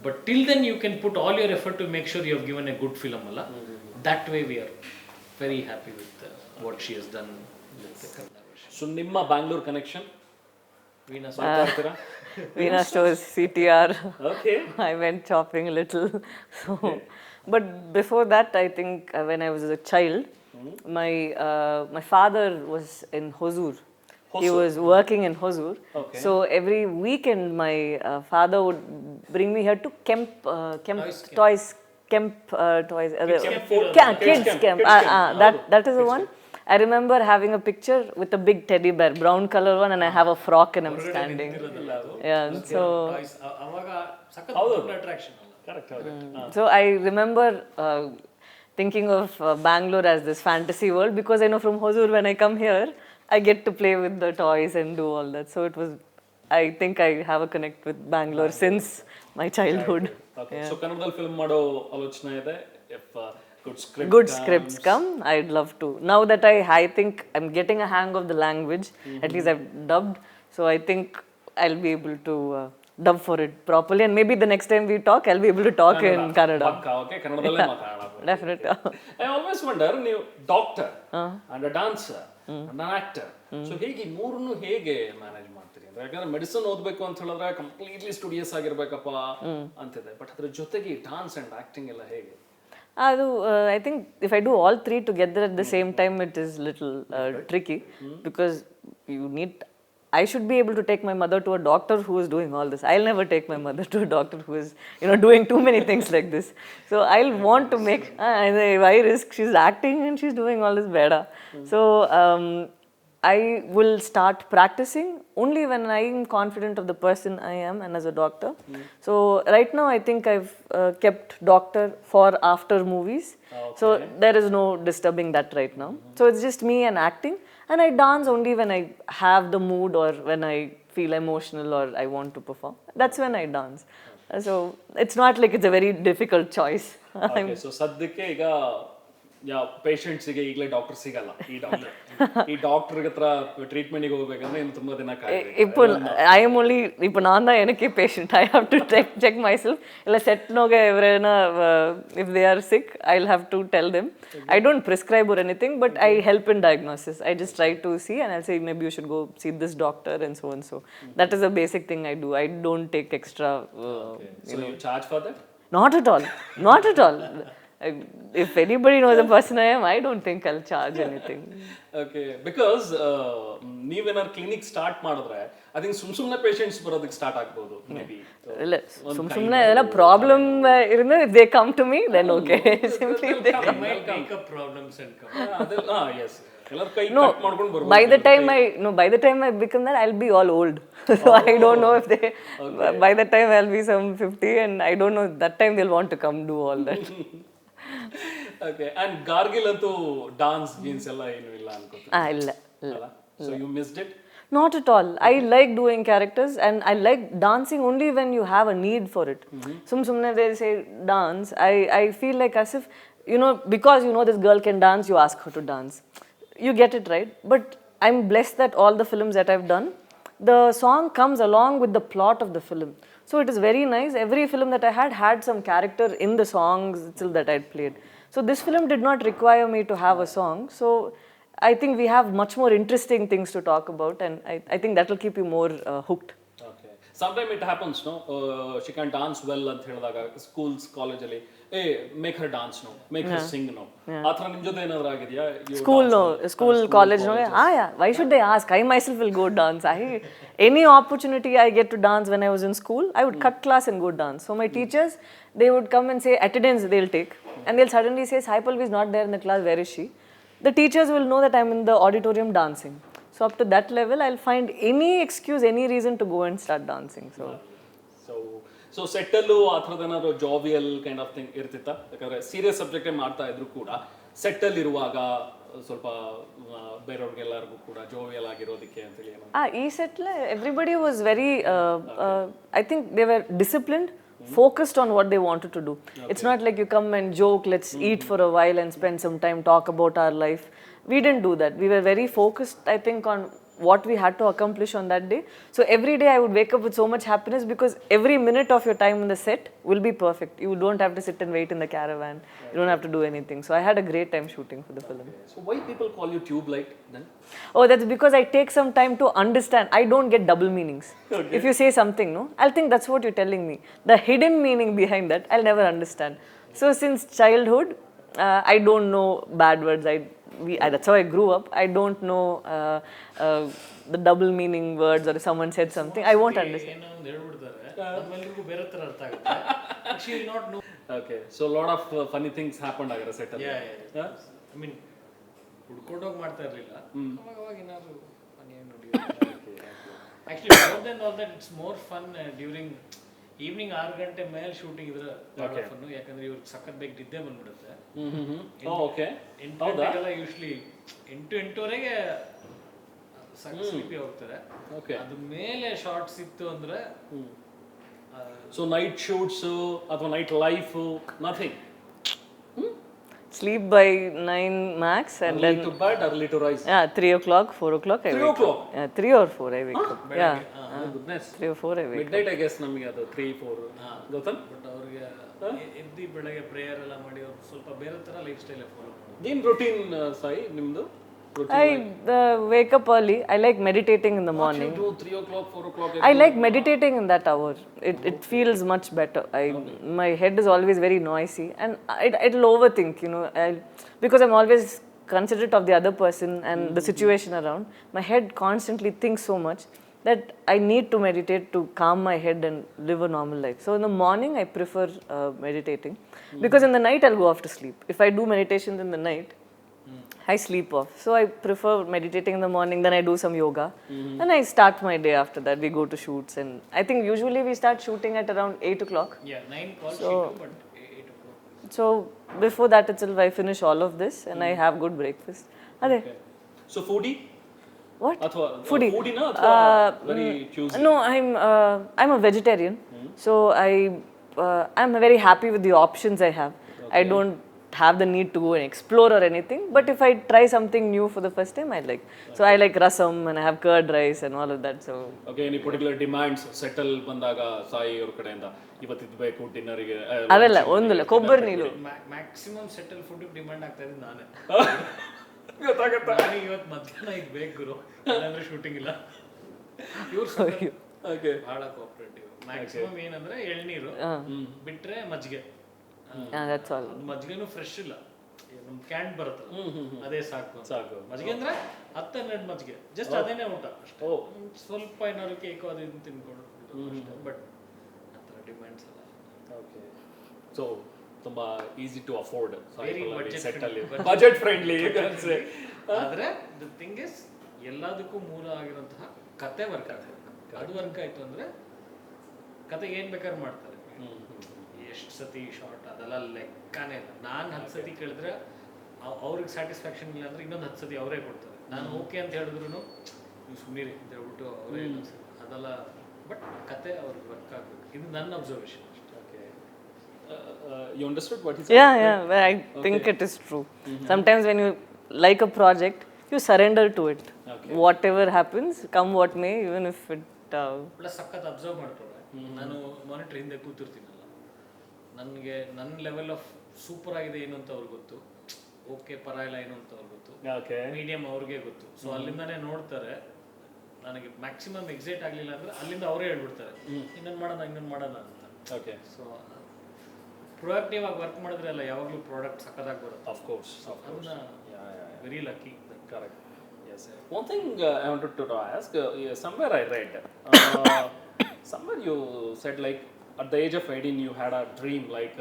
But till then you can put all your effort to make sure you have given a good film ಅಲ್ಲ. That way we are very happy with what she has done with the Kannada version. So ನಿಮ್ಮ Bangalore connection? Veena stores, CTR. Okay. I went shopping a little. So, but before that, I think when I was a child, my father was in Hosur. He was working in Hosur. Okay. So every weekend, my father would bring me here to Kemp Toys. Kemp Toys. Kids Camp. That is the one. I remember having a picture with a big teddy bear, brown color one, and I have a frock and I'm standing. Yeah, so so I remember thinking of Bangalore as this fantasy world, because I know from Hosur when I come here, I get to play with the toys and do all that. So it was, I think I have a connect with Bangalore since my childhood. Okay. So Kannadal film mado alochana ide, if good scripts come, I'd love to. Now that I think I'm getting a hang of the language, at least I've dubbed, so I think I'll be able to dub for it properly, and maybe the next time we talk, I'll be able to talk in Kannada. Okay, Kannadale matadana. definitely. I always wonder, ನೀವು doctor and dancer and actor, so ಹೇಗೆ ಮೂರನ್ನು ಹೇಗೆ manage ಮಾಡ್ತೀರಿ ಅಂತ? ಯಾಕಂದ್ರೆ medicine ಓದ್ಬೇಕು ಅಂತ ಹೇಳಿದ್ರೆ ಕಂಪ್ಲೀಟ್ಲಿ ಸ್ಟುಡಿಯಸ್ ಆಗಿರ್ಬೇಕಪ್ಪ ಅಂತಿದೆ, ಬಟ್ ಅದ್ರ ಜೊತೆಗೆ ಡಾನ್ಸ್ ಅಂಡ್ ಆಕ್ಟಿಂಗ್ ಎಲ್ಲ ಹೇಗೆ? I think if I do all three together at the same time, it is little tricky because you need. I should be able to take my mother to a doctor who is doing all this. I'll never take my mother to a doctor who is, doing too many things like this. So I'll want to make. Why risk? She's acting and she's doing all this better. So I will start practicing only when I am confident of the person I am and as a doctor. So right now I think I've kept doctor for after movies. So there is no disturbing that right now. So it's just me and acting, and I dance only when I have the mood or when I feel emotional or I want to perform. That's when I dance. So it's not like it's a very difficult choice. Okay, so ಸದ್ಯಕ್ಕೆ ಈಗ ಪೇಷಂಟ್ಸಿಗೆ ಈಗಲೇ doctor ಸಿಗಲ್ಲ. ಈ doctor ಹತ್ರ ಟ್ರೀಟ್ಮೆಂಟ್ಗೆ ಹೋಗ್ಬೇಕಂದ್ರೆ ಇನ್ನು ತುಂಬಾ ದಿನ இப்போ I am only இப்போ நான் தான் எனக்கே patient. I have to check myself. ಇಲ್ಲ ಸೆಟ್ನೋಗೆ ఎవరైనా if they are sick, I'll have to tell them. I don't prescribe or anything, but I help in diagnosis. I just try to see and I'll say maybe you should go see this doctor and so and so. That is a basic thing I do. I don't take extra. So you charge for that? Not at all. Not at all. If anybody knows the person I am, I don't think I'll charge anything. Okay, because ನೀವೇನಾದ್ರು clinic start ಮಾಡಿದ್ರೆ I think ಸುಮ್ಮನೆ patients ಬರೋದಕ್ಕೆ start ಆಗ್ಬೋದು may be. ಇಲ್ಲ ಸುಮ್ಮನೆ ಏನಾರ problem ಇருந்து if they come to me then okay. Simply they come. Make up problems and come. ಅದೆಲ್ಲ yes. ಎಲ್ಲರ ಕೈ ಕಟ್ ಮಾಡ್ಕೊಂಡು ಬರ್ಬೋದು. By the time I become that, I'll be all old. So I don't know if they. By the time I'll be some 50, and I don't know that time they'll want to come do all that. Okay, and Gargil ಅಂತೂ dance ಗೀನ್ಸ್ ಎಲ್ಲ ಏನು ಇಲ್ಲ ಅನ್ಕೋತೀನಿ. ಇಲ್ಲ. So you missed it? Not at all. I like doing characters and I like dancing only when you have a need for it. Sumne they say dance. I feel like as if, because this girl can dance, you ask her to dance. You get it right. But I'm blessed that all the films that I've done, the song comes along with the plot of the film. So it is very nice. Every film that I had some character in the songs itself that I'd played. So this film did not require me to have a song. So I think we have much more interesting things to talk about, and I think that will keep you more hooked. Okay. Sometimes it happens, no? She can dance well ಅಂತ ಹೇಳಿದಾಗ schools ಕಾಲೇಜಲ್ಲಿ make her dance, no? Make her sing, no? ಆ ಥರ ನಿಮ್ಮ ಜೊತೆ ಏನಾದರೂ ಆಗಿದೆಯಾ? School, college, no? Yeah. Why should they ask? I myself will go dance. Any opportunity I get to dance when I was in school, I would cut class and go dance. So my teachers, they would come and say attendance they'll take, and they'll suddenly say Sai Pallavi is not there in the class, where is she? The teachers will know that I'm in the auditorium dancing. So up to that level, I'll find any excuse, any reason to go and start dancing. So ಸೆಟ್ಟಲ್ಲೂ ಆ ಥರದ ಏನಾದ್ರು jovial kind of thing ಇರ್ತಿತ್ತಾ? ಯಾಕಂದ್ರೆ serious ಸಬ್ಜೆಕ್ಟೇ ಮಾಡ್ತಾ ಇದ್ರು ಕೂಡ ಸೆಟ್ಟಲ್ಲಿ ಇರುವಾಗ ಸ್ವಲ್ಪ ಬೇರೆಯವ್ರಿಗೆಲ್ಲರಿಗೂ ಕೂಡ ಜೋವಿಯಲ್ ಆಗಿರೋದಕ್ಕೆ ಅಂತೇಳಿ ಈ ಸೆಟ್ಲ everybody was very I think they were disciplined, focused on what they wanted to do. Okay. It's not like you come and joke, let's eat for a while and spend some time, talk about our life. We didn't do that. We were very focused, I think, on what we had to accomplish on that day. So every day I would wake up with so much happiness because every minute of your time in the set will be perfect. You don't have to sit and wait in the caravan. You don't have to do anything. So I had a great time shooting for the film. So why people call you tube light then? Oh, that's because I take some time to understand. I don't get double meanings. Okay. If you say something, no, I'll think that's what you're telling me. The hidden meaning behind that, I'll never understand. So since childhood, I don't know bad words. That's how I grew up. I don't know the double meaning words, or if someone said something, I won't understand. She will not know. Okay, so a lot of funny things happened agara set ಅಲ್ಲಿ. Yeah. I mean, ಹುಡ್ಕೊಂಡೋಗಿ ಮಾಡ್ತಾ ಇರಲಿಲ್ಲ. ಅವಾಗ ಏನಾದ್ರು funny ನೋಡಿ. Actually, more than all that, it's more fun during evening 6 ಗಂಟೆ ಮೇಲೆ shooting ಇದ್ರೆ fun, ಯಾಕಂದ್ರೆ ಇವ್ರಿಗೆ ಸಖತ್ ಬೇಗ ನಿದ್ದೆ ಬಂದ್ಬಿಡುತ್ತೆ. ಓಕೆ, 8 ಗಂಟೆಗೆಲ್ಲ ಯೂಶ್ವಲಿ 8-8:30ಗೆ ಸ್ಲೀಪಿ ಹೋಗ್ತಾರೆ. ಅದ್ರ ಮೇಲೆ ಶಾರ್ಟ್ಸ್ ಇತ್ತು ಅಂದ್ರೆ ಸೊ ನೈಟ್ ಶೂಟ್ಸ್ ಅಥವಾ night life nothing. Sleep by 9 max and early to bed, early to rise. Yeah, 3 o'clock, 4 o'clock I 3 wake o'clock? up. Yeah, 3 or 4 I wake up. Yeah. Goodness 3 or 4 I wake. Mid night I guess ನಮಗೆ ಅದು 3-4 Gautam. But ಅವ್ರಿಗೆ ಎದ್ದು ಬೆಳಗ್ಗೆ prayer ಎಲ್ಲ ಮಾಡಿ ಅವ್ರು ಸ್ವಲ್ಪ ಬೇರೆ ಥರ ಲೈಫ್ ಸ್ಟೈಲ್ ಫಾಲೋ ಮಾಡಿ. ಏನು ರೂಟೀನ್ ಸಾಯಿ ನಿಮ್ಮದು? I wake up early. I like meditating in the morning. 3 o'clock, 4 o'clock. I like meditating in that hour. It feels much better. My head is always very noisy and it'll overthink, you know. Because I'm always considerate of the other person and the situation around. My head constantly thinks so much that I need to meditate to calm my head and live a normal life. So in the morning, I prefer meditating because in the night I'll go off to sleep. If I do meditations in the night, I sleep off. So I prefer meditating in the morning, then I do some yoga. And I start my day after that. We go to shoots and I think usually we start shooting at around 8 o'clock. Yeah, 9 calls she do, but 8 o'clock. So before that itself I finish all of this and I have good breakfast. Ade. So foodie? What? ಅಥವಾ Foodie. foodie na ಅಥವಾ very choosy? No, I'm a vegetarian. So I'm very happy with the options I have. I don't have the need to go and explore or anything, but if I try something new for the first time I like. So I like rasam and I have curd rice and all of that. So okay, any particular demands settle ಬಂದಾಗ ಸಾಯಿ ಅವ್ರ ಕಡೆಯಿಂದ ಇವತ್ತು ಇದು ಬೇಕು ಡಿನ್ನರಿಗೆ? ಅದಲ್ಲ ಒಂದಲ್ಲ ಕೊಬ್ಬರಿ ನೀರು ಮ್ಯಾಕ್ಸಿಮಮ್ ಸೆಟಲ್ ಫುಡ್ ಡಿಮಾಂಡ್ ಆಗ್ತಾ ಇದೆ ನಾನೇ. ಗೊತ್ತಾಗತ್ತಾ? ನನಗೆ ಇವತ್ತು ಮಧ್ಯಾಹ್ನ ಇದು ಬೇಕು ಗುರು, ಇಲ್ಲಾಂದ್ರೆ ಶೂಟಿಂಗ್ ಇಲ್ಲ. ಇವ್ರು ಓಕೆ ಬಹಳ ಕೋಆಪರೇಟಿವ್. ಮ್ಯಾಕ್ಸಿಮಮ್ ಏನಂದ್ರೆ ಎಳ್ನೀರು ಬಿಟ್ರೆ ಮಜ್ಜಿಗೆ. that's all. ಮಜ್ಜಿಗೆನೂ ಫ್ರೆಶ್ ಇಲ್ಲ, ನಮ್ ಕ್ಯಾನ್ ಬರುತ್ತಲ್ಲ ಅದೇ ಸಾಕು. ಮಜ್ಜಿಗೆ ಅಂದ್ರೆ 10-12 ಮಜ್ಜಿಗೆ, ಜಸ್ಟ್ ಅದೇನೇ ಊಟ ಅಷ್ಟೇ. ಸ್ವಲ್ಪ ಏನಾದ್ರು ಕೇಕ್ ಅದು ಇದು ತಿನ್ಕೊಂಡು ಬಟ್ ಆ ಥರ ಡಿಮ್ಯಾಂಡ್ಸ್ ಎಲ್ಲ. ಓಕೆ, ಸೊ ತುಂಬಾ easy to afford, budget friendly. ಆದ್ರೆ ದ ಥಿಂಗ್ ಇಸ್ ಎಲ್ಲದಕ್ಕೂ ಮೂಲ ಆಗಿರುವಂತಹ ಕತೆ ವರ್ಕ್ ಆಗ್ತದೆ. ಅದು ವರ್ಕ್ ಆಯ್ತು ಅಂದ್ರೆ ಕತೆ ಏನ್ ಬೇಕಾದ್ರೂ ಮಾಡ್ತಾರೆ. ಎಷ್ಟು ಸತಿ ಶಾರ್ಟ್ ಅದೆಲ್ಲ ಲೆಕ್ಕನೇ ಇಲ್ಲ. ನಾನು 10 ಸತಿ ಕೇಳಿದ್ರೆ ಅವ್ರಿಗೆ ಸ್ಯಾಟಿಸ್ಫ್ಯಾಕ್ಷನ್ ಇಲ್ಲ ಅಂದ್ರೆ ಇನ್ನೊಂದು 10 ಸತಿ ಅವರೇ ಕೊಡ್ತಾರೆ. ನಾನು ಓಕೆ ಅಂತ ಹೇಳಿದ್ರು ನೀವು ಸುಮ್ಮನೆ ಅಂತ ಹೇಳ್ಬಿಟ್ಟು ಅವರೇ ಅದೆಲ್ಲ. ಬಟ್ ಕತೆ ಅವ್ರಿಗೆ ವರ್ಕ್ ಆಗಬೇಕು, ಇದು ನನ್ನ ಅಬ್ಸರ್ವೇಷನ್ ಅಷ್ಟೇ. Okay, you understood what he said? Yeah, I think it is true. Sometimes when you like a project, you surrender to it. Whatever happens, come what may, even if it plus ಸಖತ್ observe ಮಾಡ್ತಾರೆ. ನಾನು monitor ಹಿಂದೆ ಕೂತಿರ್ತೀನಲ್ಲ, ನನಗೆ ನನ್ನ level of super ಆಗಿದೆ ಏನು ಅಂತ ಅವ್ರಿಗೆ ಗೊತ್ತು, ಓಕೆ ಪರವಾಗಿಲ್ಲ ಏನು ಅಂತ ಅವ್ರಿಗೆ ಗೊತ್ತು, ಮೀಡಿಯಂ ಅವ್ರಿಗೆ ಗೊತ್ತು. ಸೊ ಅಲ್ಲಿಂದಾನೇ ನೋಡ್ತಾರೆ. ನನಗೆ ಮ್ಯಾಕ್ಸಿಮಮ್ ಎಕ್ಸೈಟ್ ಆಗಲಿಲ್ಲ ಅಂದ್ರೆ ಅಲ್ಲಿಂದ ಅವರೇ ಹೇಳ್ಬಿಡ್ತಾರೆ ಇನ್ನೊಂದು ಮಾಡೋಣ ಅಂತ. ಓಕೆ, ಸೊ ಪ್ರೊಡಕ್ಟಿವ್ ಆಗಿ ವರ್ಕ್ ಮಾಡಿದ್ರೆ ಅಲ್ಲ ಯಾವಾಗಲೂ ಪ್ರಾಡಕ್ಟ್ ಸಕ್ಕತ್ತಾಗಿ ಬರುತ್ತೆ. ಆಫ್ ಕೋರ್ಸ್, ಅದನ್ನ very lucky. Correct. Yes. One thing I wanted to ask, somewhere I read, somewhere you said like at the age of 18 you had a dream like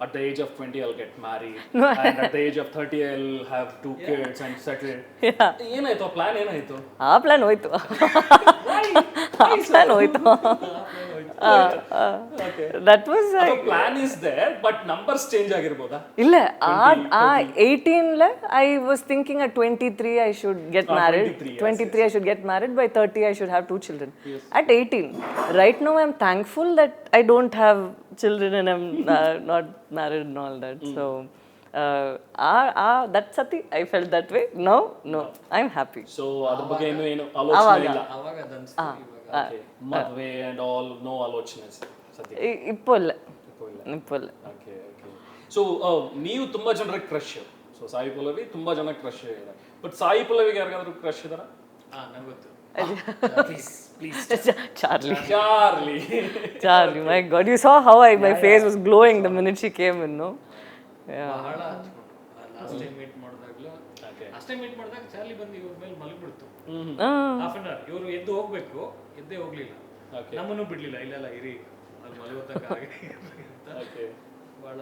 at the age of 20 I'll get married and at the age of 30 I'll have 2 kids and settle. ಏನಾಯ್ತು ಆ plan? ಏನಾಯ್ತು ಆ plan? ಹೋಯ್ತು ಆ plan ಹೋಯ್ತು. That was the plan is there but numbers change ಆಗಿರಬಹುದಾ? ಇಲ್ಲ, ಆ 18 I was thinking at 23 I should get married. 23 I should get married. By 30 I should have 2 children. At 18 right now I'm thankful that I don't have children and I'm not married and all that. So that's Sati. I felt that way. No, I'm happy. So ಅದ್ರ ಬಗ್ಗೆ ಏನು ಆಲೋಚನೆ ಇಲ್ಲ ಅವಾಗ ಅದನ್ಸ್ ಮದುವೆ and all, no ಆಲೋಚನೆ ಸತಿ ಇಪ್ಪಲ್ಲ. Okay. So ನೀವು ತುಂಬಾ ಜನರಿಗೆ ಕ್ರಶ್. ಸೊ ಸಾಯಿ ಪಲ್ಲವಿ ತುಂಬಾ ಜನ ಕ್ರಶ್ ಇದೆ. ಬಟ್ ಸಾಯಿ ಪಲ್ಲವಿಗೆ ಯಾರಿಗಾದ್ರೂ ಕ್ರಶ್ ಇದಾರ? ನಂಗೆ ಗೊತ್ತು. Charlie, my God, you saw how my face was glowing the minute she came in, no? ಬಹಳ ಲಾಸ್ಟ್ ಟೈಮ್ ಮೀಟ್ ಮಾಡಿದಾಗ ಚಾರ್ಲಿ ಬಂದು ಇವ್ರ ಮೇಲೆ ಮಲಗಿಬಿಡ್ತು. ಹಾಫ್ ಅನ್ ಅವರ್ ಇವರು ಎದ್ದು ಹೋಗ್ಬೇಕು, ಎದ್ದೇ ಹೋಗ್ಲಿಲ್ಲ, ನಮ್ಮನ್ನು ಬಿಡ್ಲಿಲ್ಲ. ಇಲ್ಲ ಇರಿ ಅಲ್ಲಿ ಮಲಗೋತಕ್ಕ ಬಹಳ.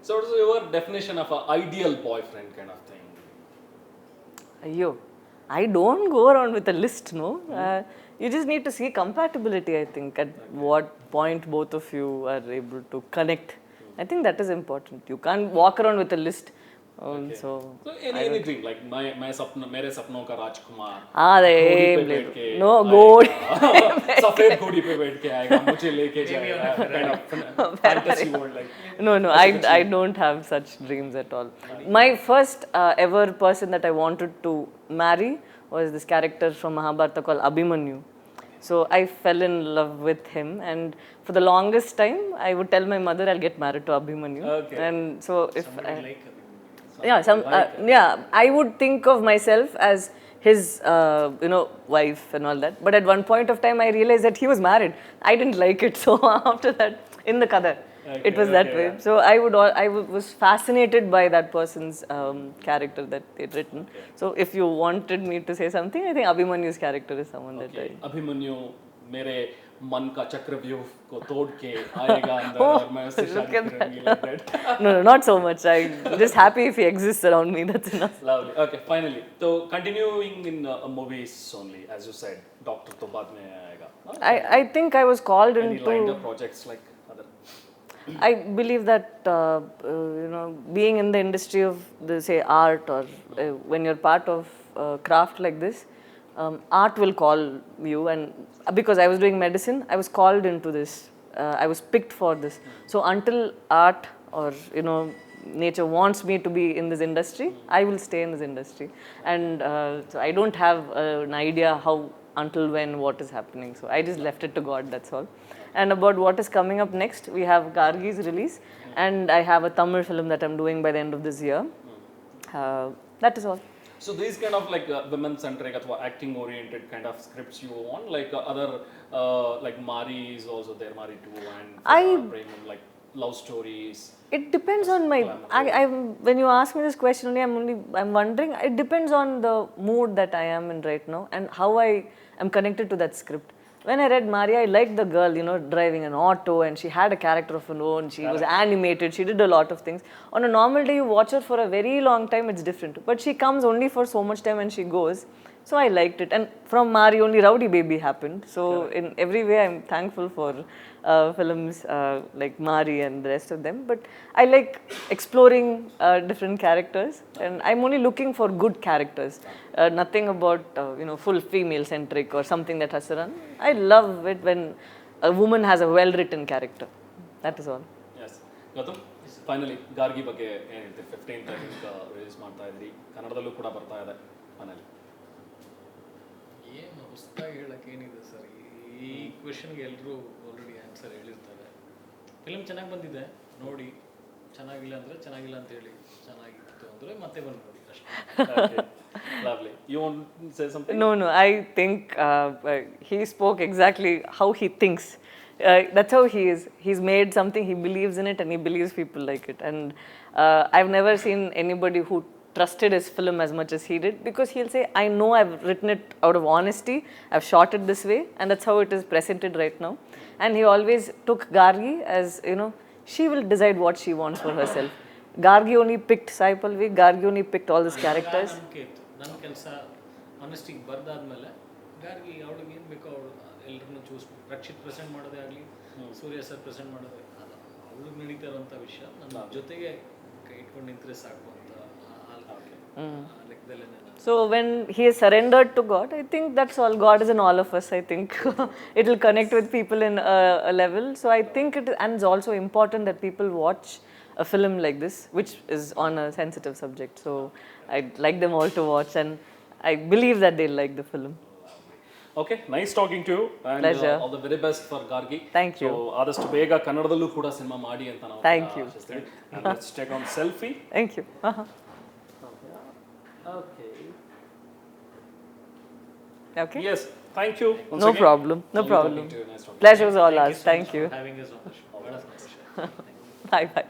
So what is your definition of an ideal boyfriend kind of thing? Ayyo, I don't go around with a list, no. You just need to see compatibility, I think, at what point both of you are able to connect. I think that is important. You can't walk around with a list. So anything like मेरे सपनों का राजकुमार, no gold सफेद घोड़ी पे बैठ के आएगा, मुझे लेके जाएगा, kind of fantasy world like. No, I don't have such dreams at all. My first ever person that I wanted to marry was this character from Mahabharata called Abhimanyu. So I fell in love with him, and for the longest time, I would tell my mother I'll get married to Abhimanyu. Okay. And so if I, Like yeah, I would think of myself as his, wife and all that. But at one point of time, I realized that he was married. I didn't like it. So after that, in the Kada, it was that way. So was fascinated by that person's character that they'd written. So if you wanted me to say something, I think Abhimanyu's character is someone that I... Abhimanyu मेरे मन का चक्रव्यूह को तोड़ के आएगा अंदर और मैं उससे शादी करूंगी like that. No, not so much. I'm just happy if he exists around me. That's enough. Lovely. Okay, finally. So continuing in movies only, as you said, Doctor तो बाद में आएगा. I think I was called Any into... lined up projects like other? I believe that being in the industry of the say art, or when you're part of craft like this, art will call you. And because I was doing medicine, I was called into this. I was picked for this. So until art or nature wants me to be in this industry, I will stay in this industry. And so I don't have an idea how, until when, what is happening. So I just left it to God, that's all. And about what is coming up next, we have Gargi's release, and I have a Tamil film that I'm doing by the end of this year. That is all. So these kind of like women-centric or acting-oriented kind of scripts you want, like other like Mari is also there, Mari 2 and Premam, like love stories. It depends on my. When you ask me this question, I'm wondering. It depends on the mood that I am in right now and how I am connected to that script. When I read Maria, I liked the girl, driving an auto, and she had a character of her own. She was animated. She did a lot of things. On a normal day, you watch her for a very long time, it's different. But she comes only for so much time and she goes. So I liked it. And from Mari, only Rowdy Baby happened. So in every way, I'm thankful for films like Mari and the rest of them. But I like exploring different characters. And I'm only looking for good characters. Nothing about, full female-centric or something that has to run. I love it when a woman has a well-written character. That is all. Yes. Gautham, finally, Gargi ಬಗ್ಗೆ ಏನು ಹೇಳ್ತೀರಿ? 15th I think release ಮಾಡ್ತಾ ಇದ್ರಿ. ಕನ್ನಡದಲ್ಲೂ ಕೂಡ ಬರ್ತಾ ಇದೆ finally. ಏನು ಹೊಸದಾಗಿ ಹೇಳಕ್ಕೆ ಏನಿದೆ ಸರ್, ಈ ಕ್ವೆಶನ್ಗೆ ಎಲ್ಲರೂ ಆಲ್ರೆಡಿ ಆನ್ಸರ್ ಹೇಳಿರ್ತಾರೆ. ಫಿಲ್ಮ್ ಚೆನ್ನಾಗಿ ಬಂದಿದೆ, ನೋಡಿ. ಚೆನ್ನಾಗಿಲ್ಲ ಅಂದರೆ ಚೆನ್ನಾಗಿಲ್ಲ ಅಂತ ಹೇಳಿ, ಚೆನ್ನಾಗಿತ್ತು ಅಂದರೆ ಮತ್ತೆ ಬಂದು ನೋಡಿ ಅಷ್ಟೇ. Lovely. You want to say something? No. I think he spoke exactly how he thinks. That's how he is. He's made something, he believes in it, and he believes people like it. And I've never seen anybody who trusted his film as much as he did, because he'll say, I know I've written it out of honesty, I've shot it this way, and that's how it is presented right now. And he always took Gargi as, she will decide what she wants for herself. Gargi only picked Sai Pallavi, Gargi only picked all these characters. ನನ್ನ ಕೆಲಸ ಆನೆಸ್ಟಿಗೆ ಬರ್ದಾದ್ಮೇಲೆ ಗಾರ್ಗಿ ಅವಳಿಗೆ ಏನು ಬೇಕೋ ಅವಳು ಎಲ್ಲರನ್ನೂ choose, Rakshit present ಮಾಡೋದೇ ಆಗಲಿ, ಸೂರ್ಯ sir present ಮಾಡೋದೇ, ಅದು ಅವಳಿಗೆ ನಡೀತಾ ಇರೋಂಥ ವಿಷಯ ನನ್ನ ಜೊತೆಗೆ ಕೈ ಇಟ್ಕೊಂಡು ನಿಂತರೆ ಸಾಕು ಅಂತ ಲೆಕ್ಕದಲ್ಲೇ. So when he is surrendered to God, I think that's all. God is in all of us, I think. It will connect with people in a level. So I think and it's also important that people watch a film like this, which is on a sensitive subject. So I'd like them all to watch, and I believe that they'll like the film. Okay, nice talking to you, and all the very best for Gargi. Thank you. So ಆದಷ್ಟು ಬೇಗ ಕನ್ನಡದಲ್ಲೂ ಕೂಡ cinema ಮಾಡಿ ಅಂತ ನಾವು Thank you. ಆಶಿಸ್ತೀವಿ. And let's take on selfie. Thank you. Okay. Yes, thank you. Once No again. problem. No Lovely problem. talking to you. Nice talking to you. Pleasure was all ours. Thank you. Having is on the show. Bye bye.